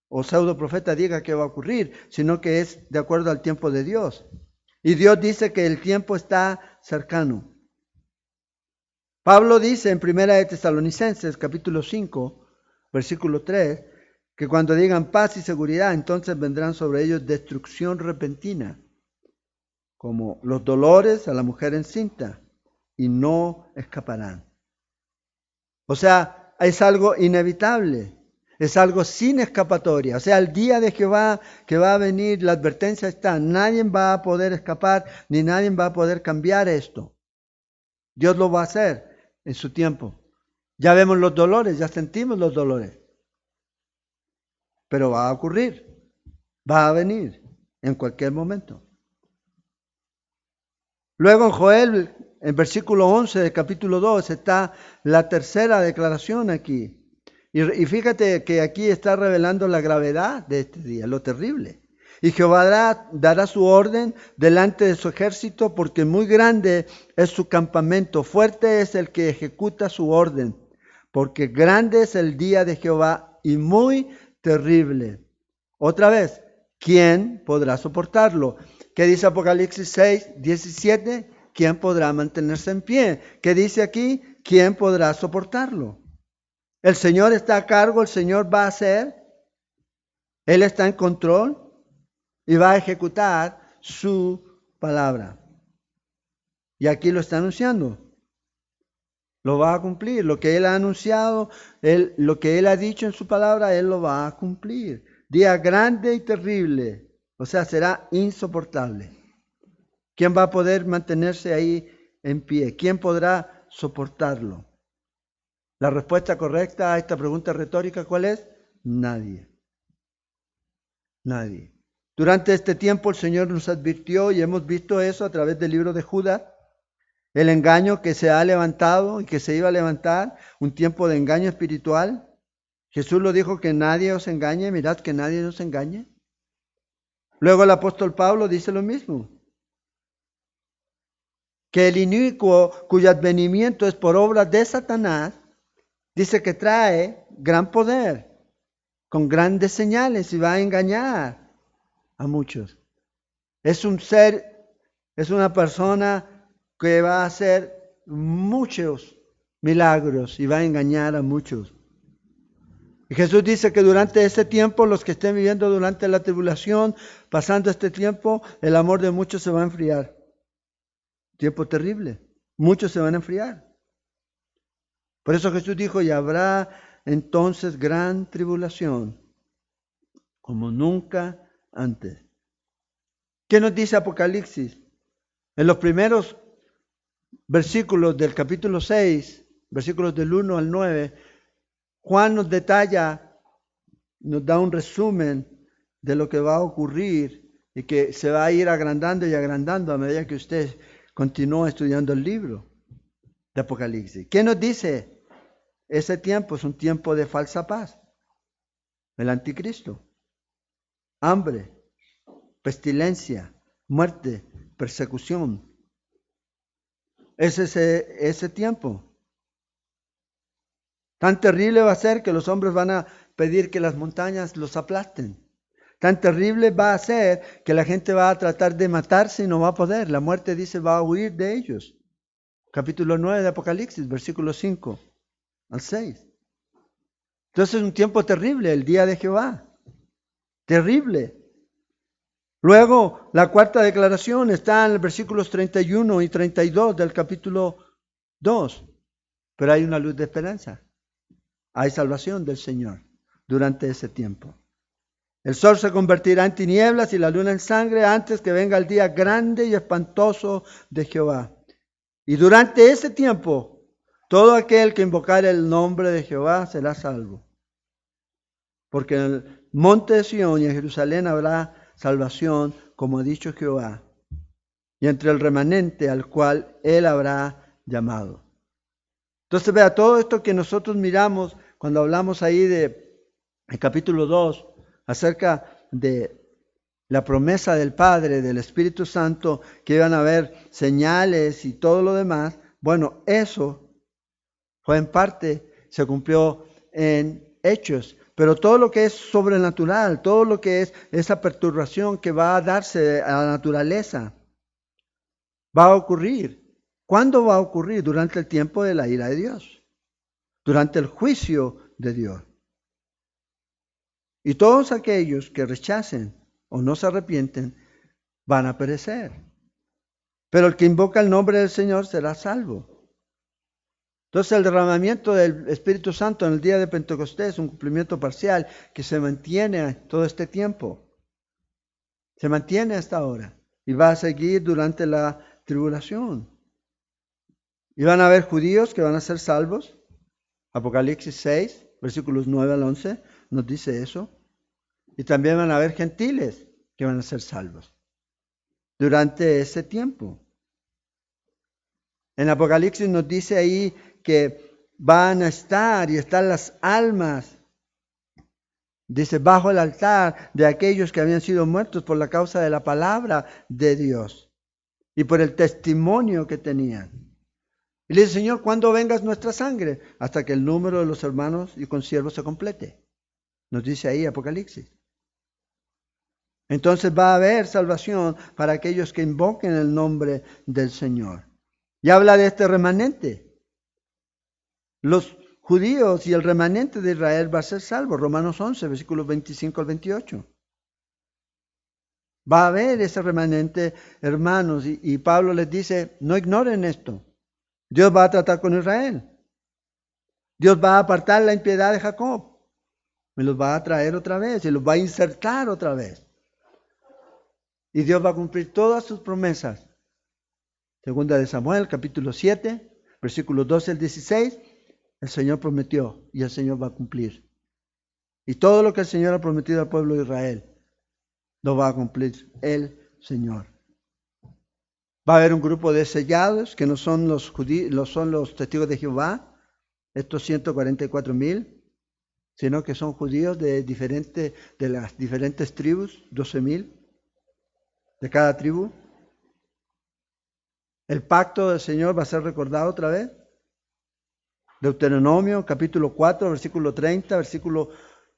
[SPEAKER 1] o pseudo profeta diga que va a ocurrir, sino que es de acuerdo al tiempo de Dios. Y Dios dice que el tiempo está cercano. Pablo dice en 1 de Tesalonicenses, capítulo 5, versículo 3, que cuando digan paz y seguridad, entonces vendrán sobre ellos destrucción repentina, como los dolores a la mujer encinta, y no escaparán. O sea, es algo inevitable, es algo sin escapatoria. O sea, el día de Jehová que va a venir, la advertencia está, nadie va a poder escapar, ni nadie va a poder cambiar esto. Dios lo va a hacer en su tiempo. Ya vemos los dolores, ya sentimos los dolores. Pero va a ocurrir, va a venir en cualquier momento. Luego en Joel, en versículo 11 del capítulo 2, está la tercera declaración aquí. Y fíjate que aquí está revelando la gravedad de este día, lo terrible. Y Jehová dará su orden delante de su ejército, porque muy grande es su campamento, fuerte es el que ejecuta su orden, porque grande es el día de Jehová y muy terrible. Otra vez, ¿quién podrá soportarlo? ¿Qué dice Apocalipsis 6, 17? ¿Quién podrá mantenerse en pie? ¿Qué dice aquí? ¿Quién podrá soportarlo? El Señor está a cargo, el Señor va a hacer, Él está en control y va a ejecutar su palabra. Y aquí lo está anunciando. Lo va a cumplir. Lo que Él ha anunciado, lo que Él ha dicho en su palabra, Él lo va a cumplir. Día grande y terrible. O sea, será insoportable. ¿Quién va a poder mantenerse ahí en pie? ¿Quién podrá soportarlo? La respuesta correcta a esta pregunta retórica, ¿cuál es? Nadie. Nadie. Durante este tiempo el Señor nos advirtió, y hemos visto eso a través del libro de Judas, el engaño que se ha levantado y que se iba a levantar, un tiempo de engaño espiritual. Jesús lo dijo, que nadie os engañe, mirad que nadie nos engañe. Luego el apóstol Pablo dice lo mismo, que el inicuo cuyo advenimiento es por obra de Satanás, dice que trae gran poder, con grandes señales, y va a engañar a muchos. Es un ser, es una persona que va a hacer muchos milagros y va a engañar a muchos. Y Jesús dice que durante ese tiempo, los que estén viviendo durante la tribulación, pasando este tiempo, el amor de muchos se va a enfriar. Tiempo terrible. Muchos se van a enfriar. Por eso Jesús dijo, y habrá entonces gran tribulación, como nunca antes. ¿Qué nos dice Apocalipsis? En los primeros versículos del capítulo 6, versículos del 1 al 9, Juan nos detalla, nos da un resumen de lo que va a ocurrir y que se va a ir agrandando y agrandando a medida que usted continúa estudiando el libro de Apocalipsis. ¿Qué nos dice? Ese tiempo es un tiempo de falsa paz. El anticristo, hambre, pestilencia, muerte, persecución. Es ese tiempo. Tan terrible va a ser que los hombres van a pedir que las montañas los aplasten. Tan terrible va a ser que la gente va a tratar de matarse y no va a poder. La muerte, dice, va a huir de ellos. Capítulo 9 de Apocalipsis, versículos 5 al 6. Entonces es un tiempo terrible, el día de Jehová. Terrible. Luego, la cuarta declaración está en los versículos 31 y 32 del capítulo 2. Pero hay una luz de esperanza. Hay salvación del Señor durante ese tiempo. El sol se convertirá en tinieblas y la luna en sangre antes que venga el día grande y espantoso de Jehová. Y durante ese tiempo, todo aquel que invocare el nombre de Jehová será salvo. Porque en el monte de Sión y en Jerusalén habrá salvación, como ha dicho Jehová, y entre el remanente al cual él habrá llamado. Entonces vea, todo esto que nosotros miramos cuando hablamos ahí de el capítulo 2, acerca de la promesa del Padre, del Espíritu Santo, que iban a haber señales y todo lo demás, bueno, eso fue en parte, se cumplió en hechos, pero todo lo que es sobrenatural, todo lo que es esa perturbación que va a darse a la naturaleza, va a ocurrir. ¿Cuándo va a ocurrir? Durante el tiempo de la ira de Dios, durante el juicio de Dios. Y todos aquellos que rechacen o no se arrepienten van a perecer. Pero el que invoca el nombre del Señor será salvo. Entonces el derramamiento del Espíritu Santo en el día de Pentecostés es un cumplimiento parcial que se mantiene todo este tiempo. Se mantiene hasta ahora y va a seguir durante la tribulación. Y van a haber judíos que van a ser salvos. Apocalipsis 6, versículos 9 al 11, nos dice eso. Y también van a haber gentiles que van a ser salvos durante ese tiempo. En Apocalipsis nos dice ahí que van a estar y están las almas, dice, bajo el altar de aquellos que habían sido muertos por la causa de la palabra de Dios y por el testimonio que tenían. Y le dice, Señor, ¿cuándo vengas nuestra sangre? Hasta que el número de los hermanos y consiervos se complete. Nos dice ahí Apocalipsis. Entonces va a haber salvación para aquellos que invoquen el nombre del Señor. Y habla de este remanente. Los judíos y el remanente de Israel va a ser salvo. Romanos 11, versículos 25 al 28. Va a haber ese remanente, hermanos. Y Pablo les dice, no ignoren esto. Dios va a tratar con Israel. Dios va a apartar la impiedad de Jacob. Y los va a traer otra vez. Y los va a insertar otra vez. Y Dios va a cumplir todas sus promesas. Segunda de Samuel, capítulo 7, versículos 12 al 16. El Señor prometió y el Señor va a cumplir. Y todo lo que el Señor ha prometido al pueblo de Israel, lo va a cumplir el Señor. Va a haber un grupo de sellados que no son los judíos, son los testigos de Jehová, estos 144,000, sino que son judíos de las diferentes tribus, 12,000 de cada tribu. El pacto del Señor va a ser recordado otra vez. Deuteronomio capítulo 4, versículo 30, versículo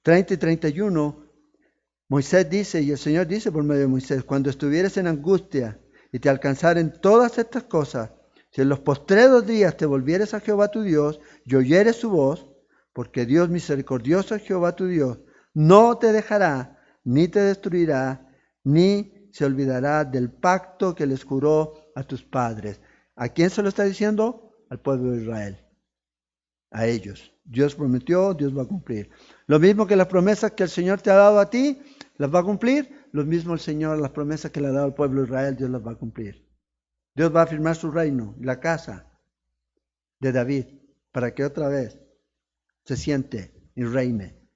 [SPEAKER 1] 30 y 31. Moisés dice, y el Señor dice por medio de Moisés, cuando estuvieres en angustia y te alcanzaren todas estas cosas, si en los postreros días te volvieres a Jehová tu Dios y oyeres su voz, porque Dios misericordioso es Jehová tu Dios, no te dejará, ni te destruirá, ni se olvidará del pacto que les juró a tus padres. ¿A quién se lo está diciendo? Al pueblo de Israel. A ellos. Dios prometió, Dios va a cumplir. Lo mismo que las promesas que el Señor te ha dado a ti, las va a cumplir. Lo mismo el Señor, las promesas que le ha dado al pueblo de Israel, Dios las va a cumplir. Dios va a afirmar su reino, la casa de David, para que otra vez se siente y reine.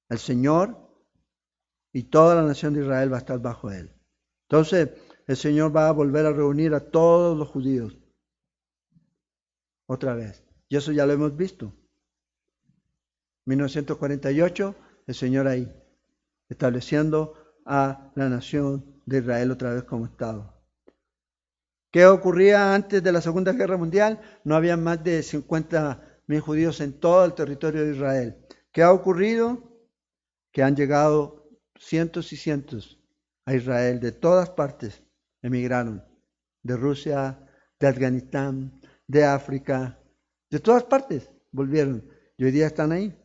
[SPEAKER 1] El Señor y toda la nación de Israel va a estar bajo él. Entonces, el Señor va a volver a reunir a todos los judíos otra vez. Y eso ya lo hemos visto. 1948, el Señor ahí, estableciendo a la nación de Israel otra vez como Estado. ¿Qué ocurría antes de la Segunda Guerra Mundial? No había más de 50,000 judíos en todo el territorio de Israel. ¿Qué ha ocurrido? Que han llegado cientos y cientos a Israel de todas partes. Emigraron de Rusia, de Afganistán, de África, de todas partes volvieron. Y hoy día están ahí.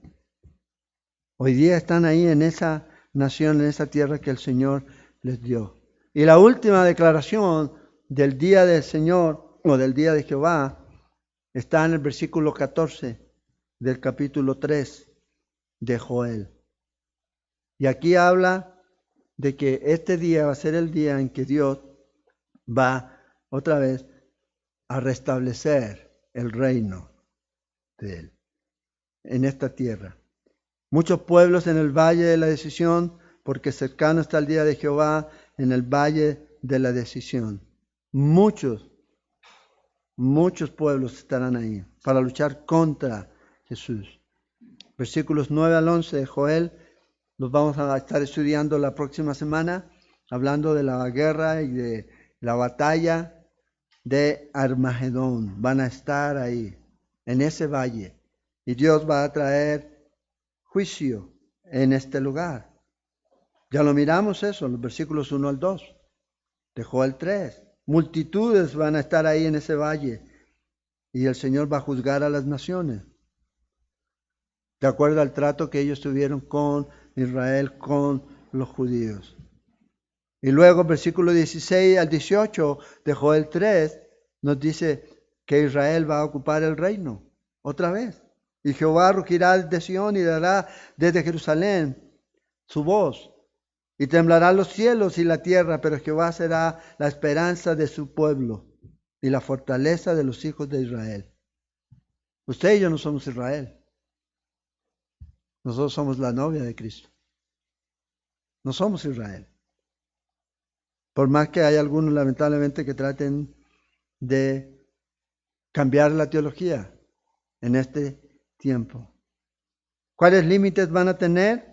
[SPEAKER 1] Hoy día están ahí en esa nación, en esa tierra que el Señor les dio. Y la última declaración del día del Señor o del día de Jehová está en el versículo 14 del capítulo 3 de Joel. Y aquí habla de que este día va a ser el día en que Dios va otra vez a restablecer el reino de Él en esta tierra. Muchos pueblos en el valle de la decisión, porque cercano está el día de Jehová en el valle de la decisión. Muchos pueblos estarán ahí para luchar contra Jesús. Versículos 9 al 11 de Joel los vamos a estar estudiando la próxima semana, hablando de la guerra y de la batalla de Armagedón. Van a estar ahí, en ese valle. Y Dios va a traer juicio en este lugar. Ya lo miramos eso, en los versículos 1 al 2 de Joel 3. multitudes van a estar ahí en ese valle y el Señor va a juzgar a las naciones, de acuerdo al trato que ellos tuvieron con Israel, con los judíos. Y luego, versículo 16 al 18 de Joel 3, nos dice que Israel va a ocupar el reino otra vez. Y Jehová rugirá desde Sión y dará desde Jerusalén su voz. Y temblarán los cielos y la tierra, pero Jehová será la esperanza de su pueblo y la fortaleza de los hijos de Israel. Usted y yo no somos Israel. Nosotros somos la novia de Cristo. No somos Israel. Por más que hay algunos, lamentablemente, que traten de cambiar la teología en este tiempo. ¿Cuáles límites van a tener?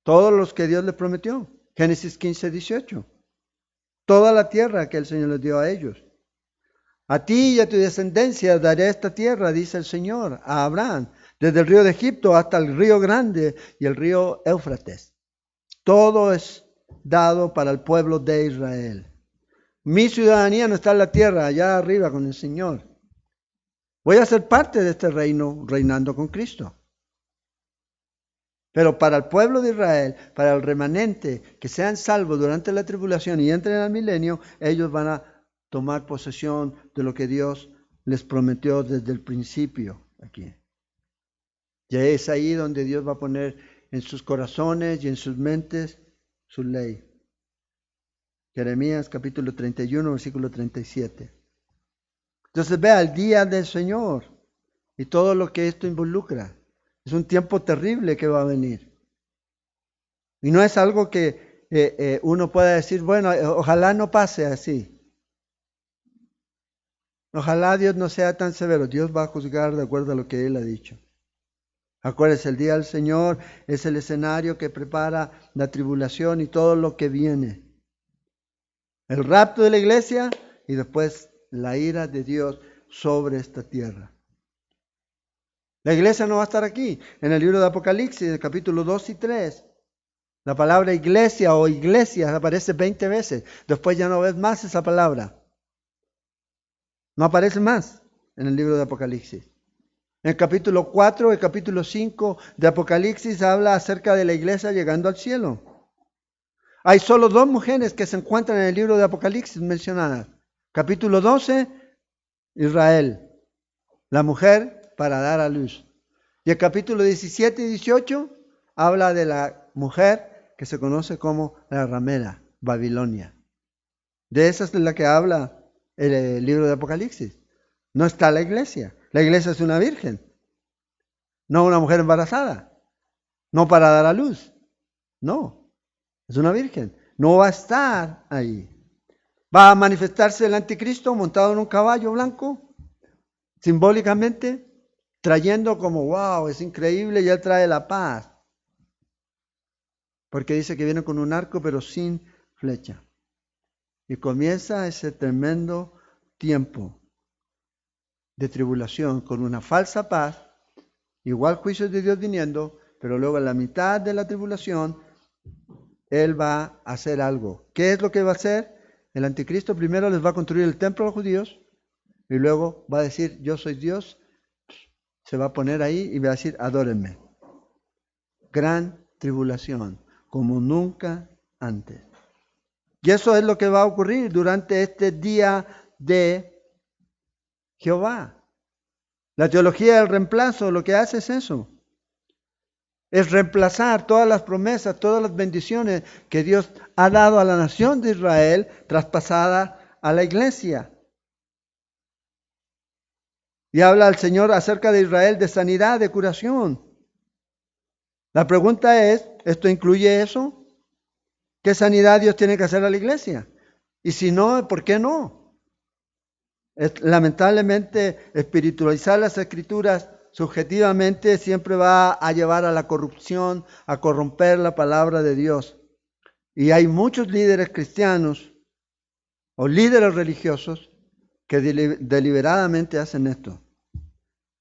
[SPEAKER 1] Todos los que Dios les prometió. Génesis 15, 18. Toda la tierra que el Señor les dio a ellos. A ti y a tu descendencia daré esta tierra, dice el Señor, a Abraham, desde el río de Egipto hasta el río grande y el río Éufrates. Todo es dado para el pueblo de Israel. Mi ciudadanía no está en la tierra, allá arriba con el Señor. Voy a ser parte de este reino, reinando con Cristo. Pero para el pueblo de Israel, para el remanente, que sean salvos durante la tribulación y entren al milenio, ellos van a tomar posesión de lo que Dios les prometió desde el principio aquí. Y es ahí donde Dios va a poner en sus corazones y en sus mentes su ley. Jeremías capítulo 31, versículo 37. Entonces vea el día del Señor y todo lo que esto involucra. Es un tiempo terrible que va a venir. Y no es algo que uno pueda decir, bueno, ojalá no pase así. Ojalá Dios no sea tan severo. Dios va a juzgar de acuerdo a lo que Él ha dicho. Acuérdense, el día del Señor es el escenario que prepara la tribulación y todo lo que viene. El rapto de la iglesia y después la ira de Dios sobre esta tierra. La iglesia no va a estar aquí. En el libro de Apocalipsis, en el capítulo 2 y 3, la palabra iglesia o iglesias aparece 20 veces. Después ya no ves más esa palabra. No aparece más en el libro de Apocalipsis. En el capítulo 4 y el capítulo 5 de Apocalipsis habla acerca de la iglesia llegando al cielo. Hay solo 2 mujeres que se encuentran en el libro de Apocalipsis mencionadas. Capítulo 12, Israel, la mujer para dar a luz. Y el capítulo 17 y 18 habla de la mujer que se conoce como la ramera, Babilonia. De esa es la que habla el libro de Apocalipsis. No está la iglesia. La iglesia es una virgen, no una mujer embarazada, no para dar a luz. No, es una virgen. No va a estar ahí. Va a manifestarse el anticristo montado en un caballo blanco, simbólicamente, trayendo como, wow, es increíble, y él trae la paz. Porque dice que viene con un arco, pero sin flecha. Y comienza ese tremendo tiempo de tribulación con una falsa paz, igual juicio de Dios viniendo, pero luego en la mitad de la tribulación, Él va a hacer algo. ¿Qué es lo que va a hacer? El anticristo primero les va a construir el templo a los judíos y luego va a decir, yo soy Dios. Se va a poner ahí y va a decir, adórenme. Gran tribulación, como nunca antes. Y eso es lo que va a ocurrir durante este día de Jehová. La teología del reemplazo lo que hace es eso. Es reemplazar todas las promesas, todas las bendiciones que Dios ha dado a la nación de Israel, traspasada a la iglesia. Y habla el Señor acerca de Israel de sanidad, de curación. La pregunta es, ¿esto incluye eso? ¿Qué sanidad Dios tiene que hacer a la iglesia? Y si no, ¿por qué no? Lamentablemente, espiritualizar las escrituras subjetivamente siempre va a llevar a la corrupción, a corromper la palabra de Dios. Y hay muchos líderes cristianos o líderes religiosos que deliberadamente hacen esto.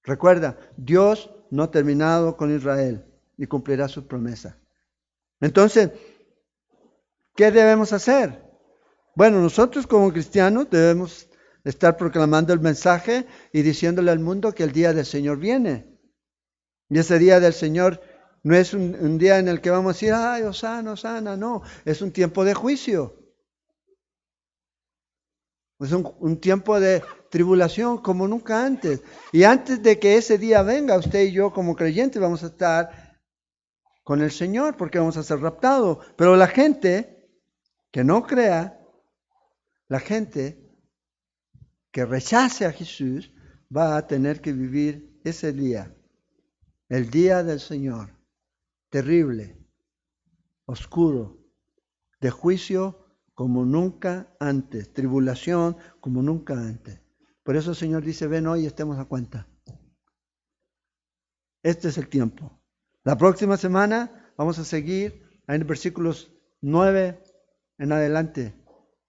[SPEAKER 1] Recuerda, Dios no ha terminado con Israel y cumplirá sus promesas. Entonces, ¿qué debemos hacer? Bueno, nosotros como cristianos debemos estar proclamando el mensaje y diciéndole al mundo que el día del Señor viene. Y ese día del Señor no es un día en el que vamos a decir, ay, Hosana, Hosana, no, es un tiempo de juicio. Es un tiempo de tribulación como nunca antes. Y antes de que ese día venga, usted y yo como creyentes vamos a estar con el Señor porque vamos a ser raptados. Pero la gente que no crea, la gente que rechace a Jesús, va a tener que vivir ese día, el día del Señor, terrible, oscuro, de juicio como nunca antes, tribulación como nunca antes. Por eso el Señor dice, ven hoy y estemos a cuenta. Este es el tiempo. La próxima semana vamos a seguir en versículos 9 en adelante.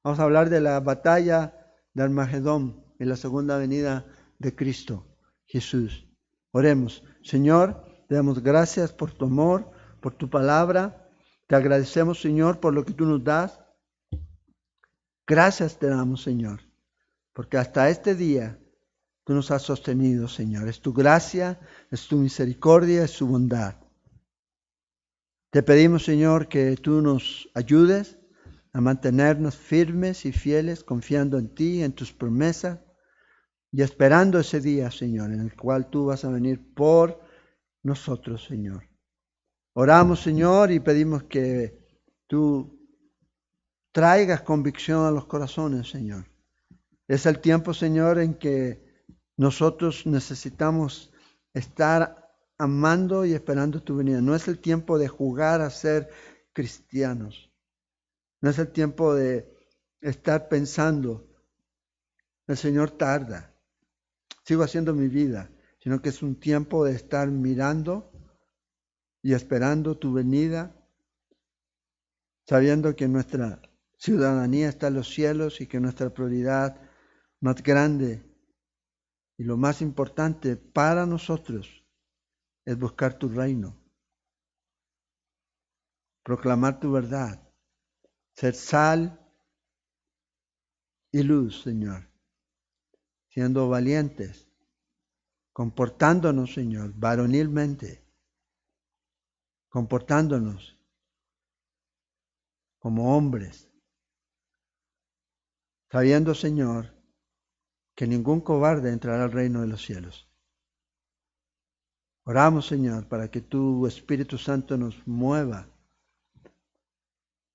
[SPEAKER 1] Vamos a hablar de la batalla de Armagedón en la segunda venida de Cristo Jesús. Oremos. Señor, te damos gracias por tu amor, por tu palabra. Te agradecemos, Señor, por lo que tú nos das. Gracias te damos, Señor, porque hasta este día tú nos has sostenido, Señor. Es tu gracia, es tu misericordia, es tu bondad. Te pedimos, Señor, que tú nos ayudes a mantenernos firmes y fieles, confiando en ti, en tus promesas y esperando ese día, Señor, en el cual tú vas a venir por nosotros, Señor. Oramos, Señor, y pedimos que tú traigas convicción a los corazones, Señor. Es el tiempo, Señor, en que nosotros necesitamos estar amando y esperando tu venida. No es el tiempo de jugar a ser cristianos. No es el tiempo de estar pensando, el Señor tarda, sigo haciendo mi vida, sino que es un tiempo de estar mirando y esperando tu venida, sabiendo que nuestra ciudadanía está en los cielos y que nuestra prioridad más grande y lo más importante para nosotros es buscar tu reino, proclamar tu verdad, ser sal y luz, Señor, siendo valientes, comportándonos, Señor, varonilmente, comportándonos como hombres, sabiendo, Señor, que ningún cobarde entrará al reino de los cielos. Oramos, Señor, para que tu Espíritu Santo nos mueva,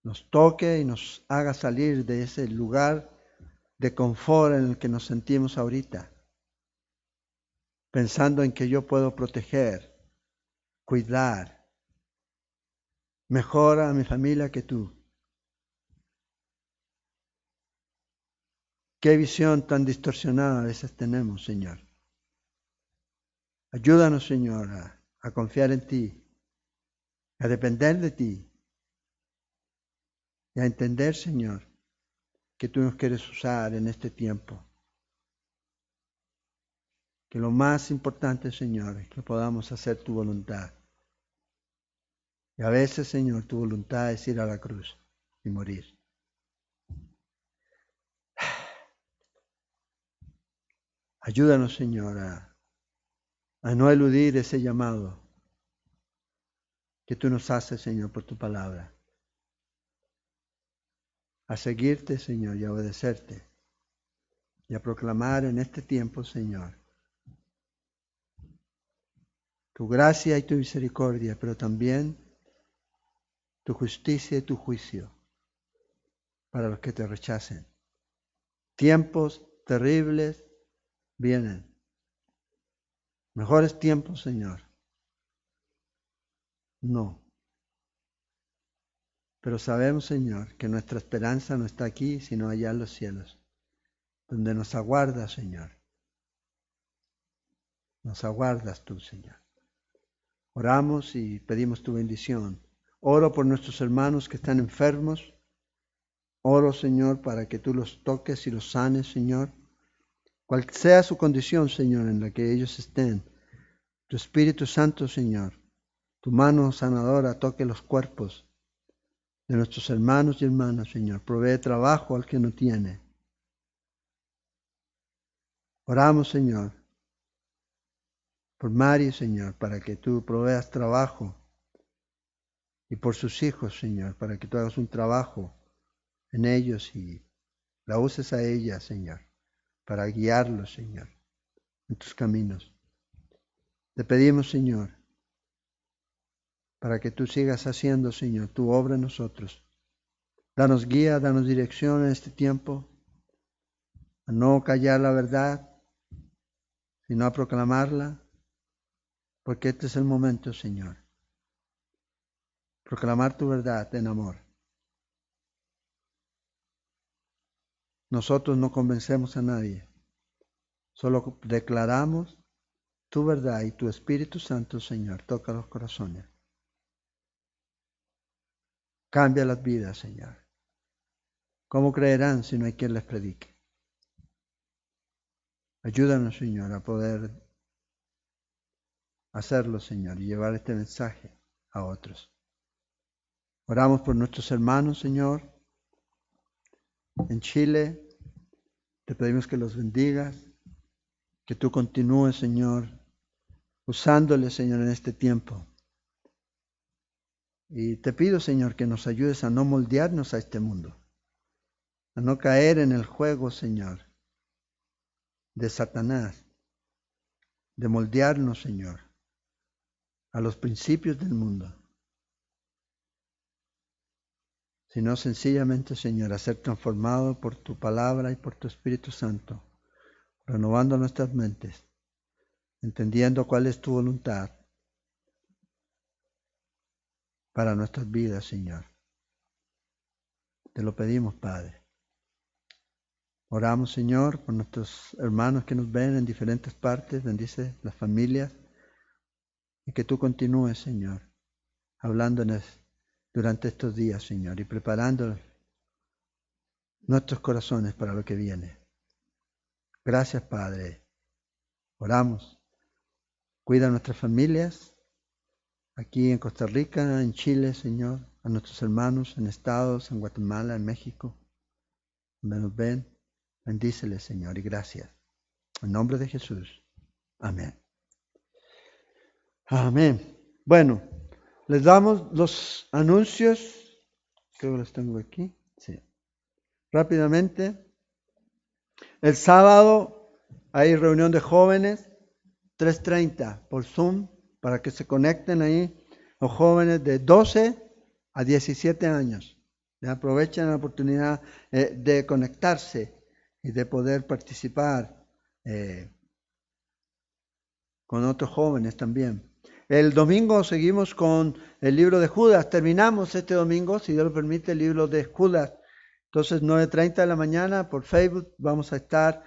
[SPEAKER 1] nos toque y nos haga salir de ese lugar de confort en el que nos sentimos ahorita, pensando en que yo puedo proteger, cuidar mejor a mi familia que tú. Qué visión tan distorsionada a veces tenemos, Señor. Ayúdanos, Señor, a confiar en ti, a depender de ti y a entender, Señor, que tú nos quieres usar en este tiempo. Que lo más importante, Señor, es que podamos hacer tu voluntad. Y a veces, Señor, tu voluntad es ir a la cruz y morir. Ayúdanos, Señor, a no eludir ese llamado que tú nos haces, Señor, por tu palabra. A seguirte, Señor, y a obedecerte. Y a proclamar en este tiempo, Señor, tu gracia y tu misericordia, pero también tu justicia y tu juicio para los que te rechacen. Tiempos terribles vienen. ¿Mejores tiempos, Señor? No. Pero sabemos, Señor, que nuestra esperanza no está aquí, sino allá en los cielos, donde nos aguarda, Señor. Nos aguardas tú, Señor. Oramos y pedimos tu bendición. Oro por nuestros hermanos que están enfermos. Oro, Señor, para que tú los toques y los sanes, Señor. Cual sea su condición, Señor, en la que ellos estén. Tu Espíritu Santo, Señor, tu mano sanadora toque los cuerpos de nuestros hermanos y hermanas, Señor. Provee trabajo al que no tiene. Oramos, Señor, por Mari, Señor, para que tú proveas trabajo. Y por sus hijos, Señor, para que tú hagas un trabajo en ellos y la uses a ella, Señor, para guiarlos, Señor, en tus caminos. Te pedimos, Señor, para que tú sigas haciendo, Señor, tu obra en nosotros. Danos guía, danos dirección en este tiempo, a no callar la verdad, sino a proclamarla, porque este es el momento, Señor. Proclamar tu verdad en amor. Nosotros no convencemos a nadie, solo declaramos tu verdad y tu Espíritu Santo, Señor, toca los corazones. Cambia las vidas, Señor. ¿Cómo creerán si no hay quien les predique? Ayúdanos, Señor, a poder hacerlo, Señor, y llevar este mensaje a otros. Oramos por nuestros hermanos, Señor, en Chile. Te pedimos que los bendigas, que tú continúes, Señor, usándoles, Señor, en este tiempo. Y te pido, Señor, que nos ayudes a no moldearnos a este mundo, a no caer en el juego, Señor, de Satanás, de moldearnos, Señor, a los principios del mundo, sino sencillamente, Señor, a ser transformado por tu palabra y por tu Espíritu Santo, renovando nuestras mentes, entendiendo cuál es tu voluntad para nuestras vidas, Señor. Te lo pedimos, Padre. Oramos, Señor, por nuestros hermanos que nos ven en diferentes partes, bendice las familias, y que tú continúes, Señor, hablándonos durante estos días, Señor, y preparando nuestros corazones para lo que viene. Gracias, Padre. Oramos. Cuida a nuestras familias, aquí en Costa Rica, en Chile, Señor, a nuestros hermanos en Estados, en Guatemala, en México, donde nos ven. Bendíceles, Señor, y gracias. En nombre de Jesús. Amén. Amén. Bueno, les damos los anuncios. Creo que los tengo aquí. Sí. Rápidamente. El sábado hay reunión de jóvenes, 3:30 por Zoom, para que se conecten ahí los jóvenes de 12 a 17 años. Aprovechen la oportunidad de conectarse y de poder participar con otros jóvenes también. El domingo seguimos con el libro de Judas. Terminamos este domingo, si Dios lo permite, el libro de Judas. Entonces, 9:30 de la mañana por Facebook vamos a estar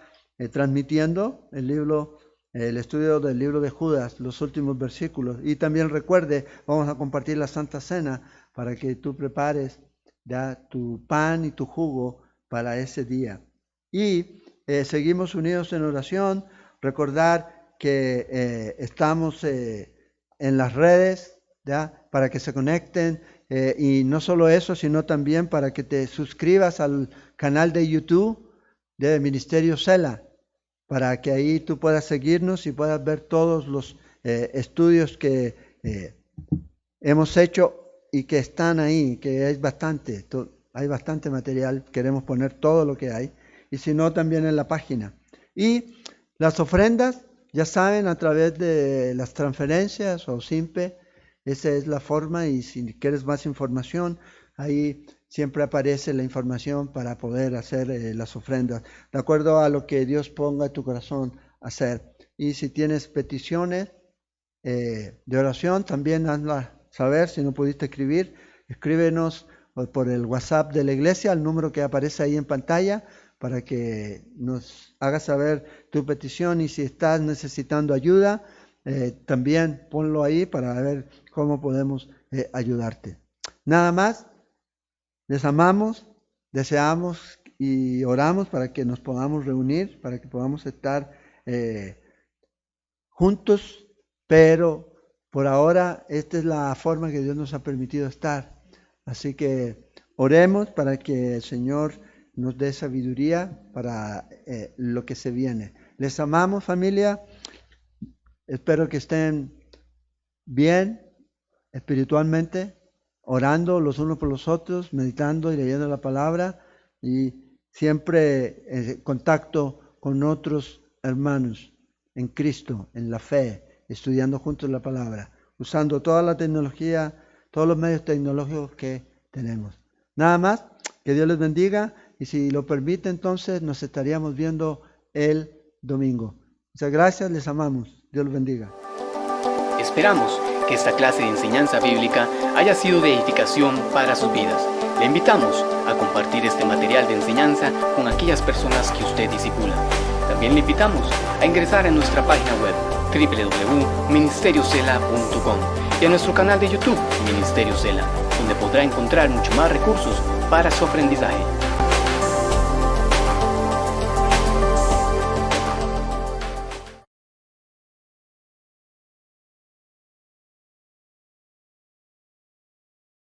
[SPEAKER 1] transmitiendo el estudio del libro de Judas, los últimos versículos. Y también recuerde, vamos a compartir la Santa Cena para que tú prepares ya tu pan y tu jugo para ese día. Y seguimos unidos en oración. Recordar que estamos en las redes, ¿ya? Para que se conecten. Y no solo eso, sino también para que te suscribas al canal de YouTube de Ministerio Sela, para que ahí tú puedas seguirnos y puedas ver todos los estudios que hemos hecho y que están ahí, que hay bastante material, queremos poner todo lo que hay, y si no, también en la página. Y las ofrendas, ya saben, a través de las transferencias o SIMPE, esa es la forma, y si quieres más información, ahí siempre aparece la información para poder hacer las ofrendas, de acuerdo a lo que Dios ponga en tu corazón hacer. Y si tienes peticiones de oración, también hazla saber. Si no pudiste escribir, escríbenos por el WhatsApp de la iglesia, al número que aparece ahí en pantalla, para que nos hagas saber tu petición, y si estás necesitando ayuda, también ponlo ahí para ver cómo podemos ayudarte. Nada más, les amamos, deseamos y oramos para que nos podamos reunir, para que podamos estar juntos, pero por ahora esta es la forma que Dios nos ha permitido estar. Así que oremos para que el Señor nos dé sabiduría para lo que se viene. Les amamos, familia. Espero que estén bien espiritualmente, orando los unos por los otros, meditando y leyendo la palabra y siempre en contacto con otros hermanos en Cristo, en la fe, estudiando juntos la palabra, usando toda la tecnología, todos los medios tecnológicos que tenemos. Nada más, que Dios les bendiga y si lo permite entonces nos estaríamos viendo el domingo. Muchas gracias, les amamos. Dios los bendiga.
[SPEAKER 2] Esperamos que esta clase de enseñanza bíblica haya sido de edificación para sus vidas. Le invitamos a compartir este material de enseñanza con aquellas personas que usted discipula. También le invitamos a ingresar a nuestra página web www.ministeriocela.com y a nuestro canal de YouTube Ministerio Cela, donde podrá encontrar mucho más recursos para su aprendizaje.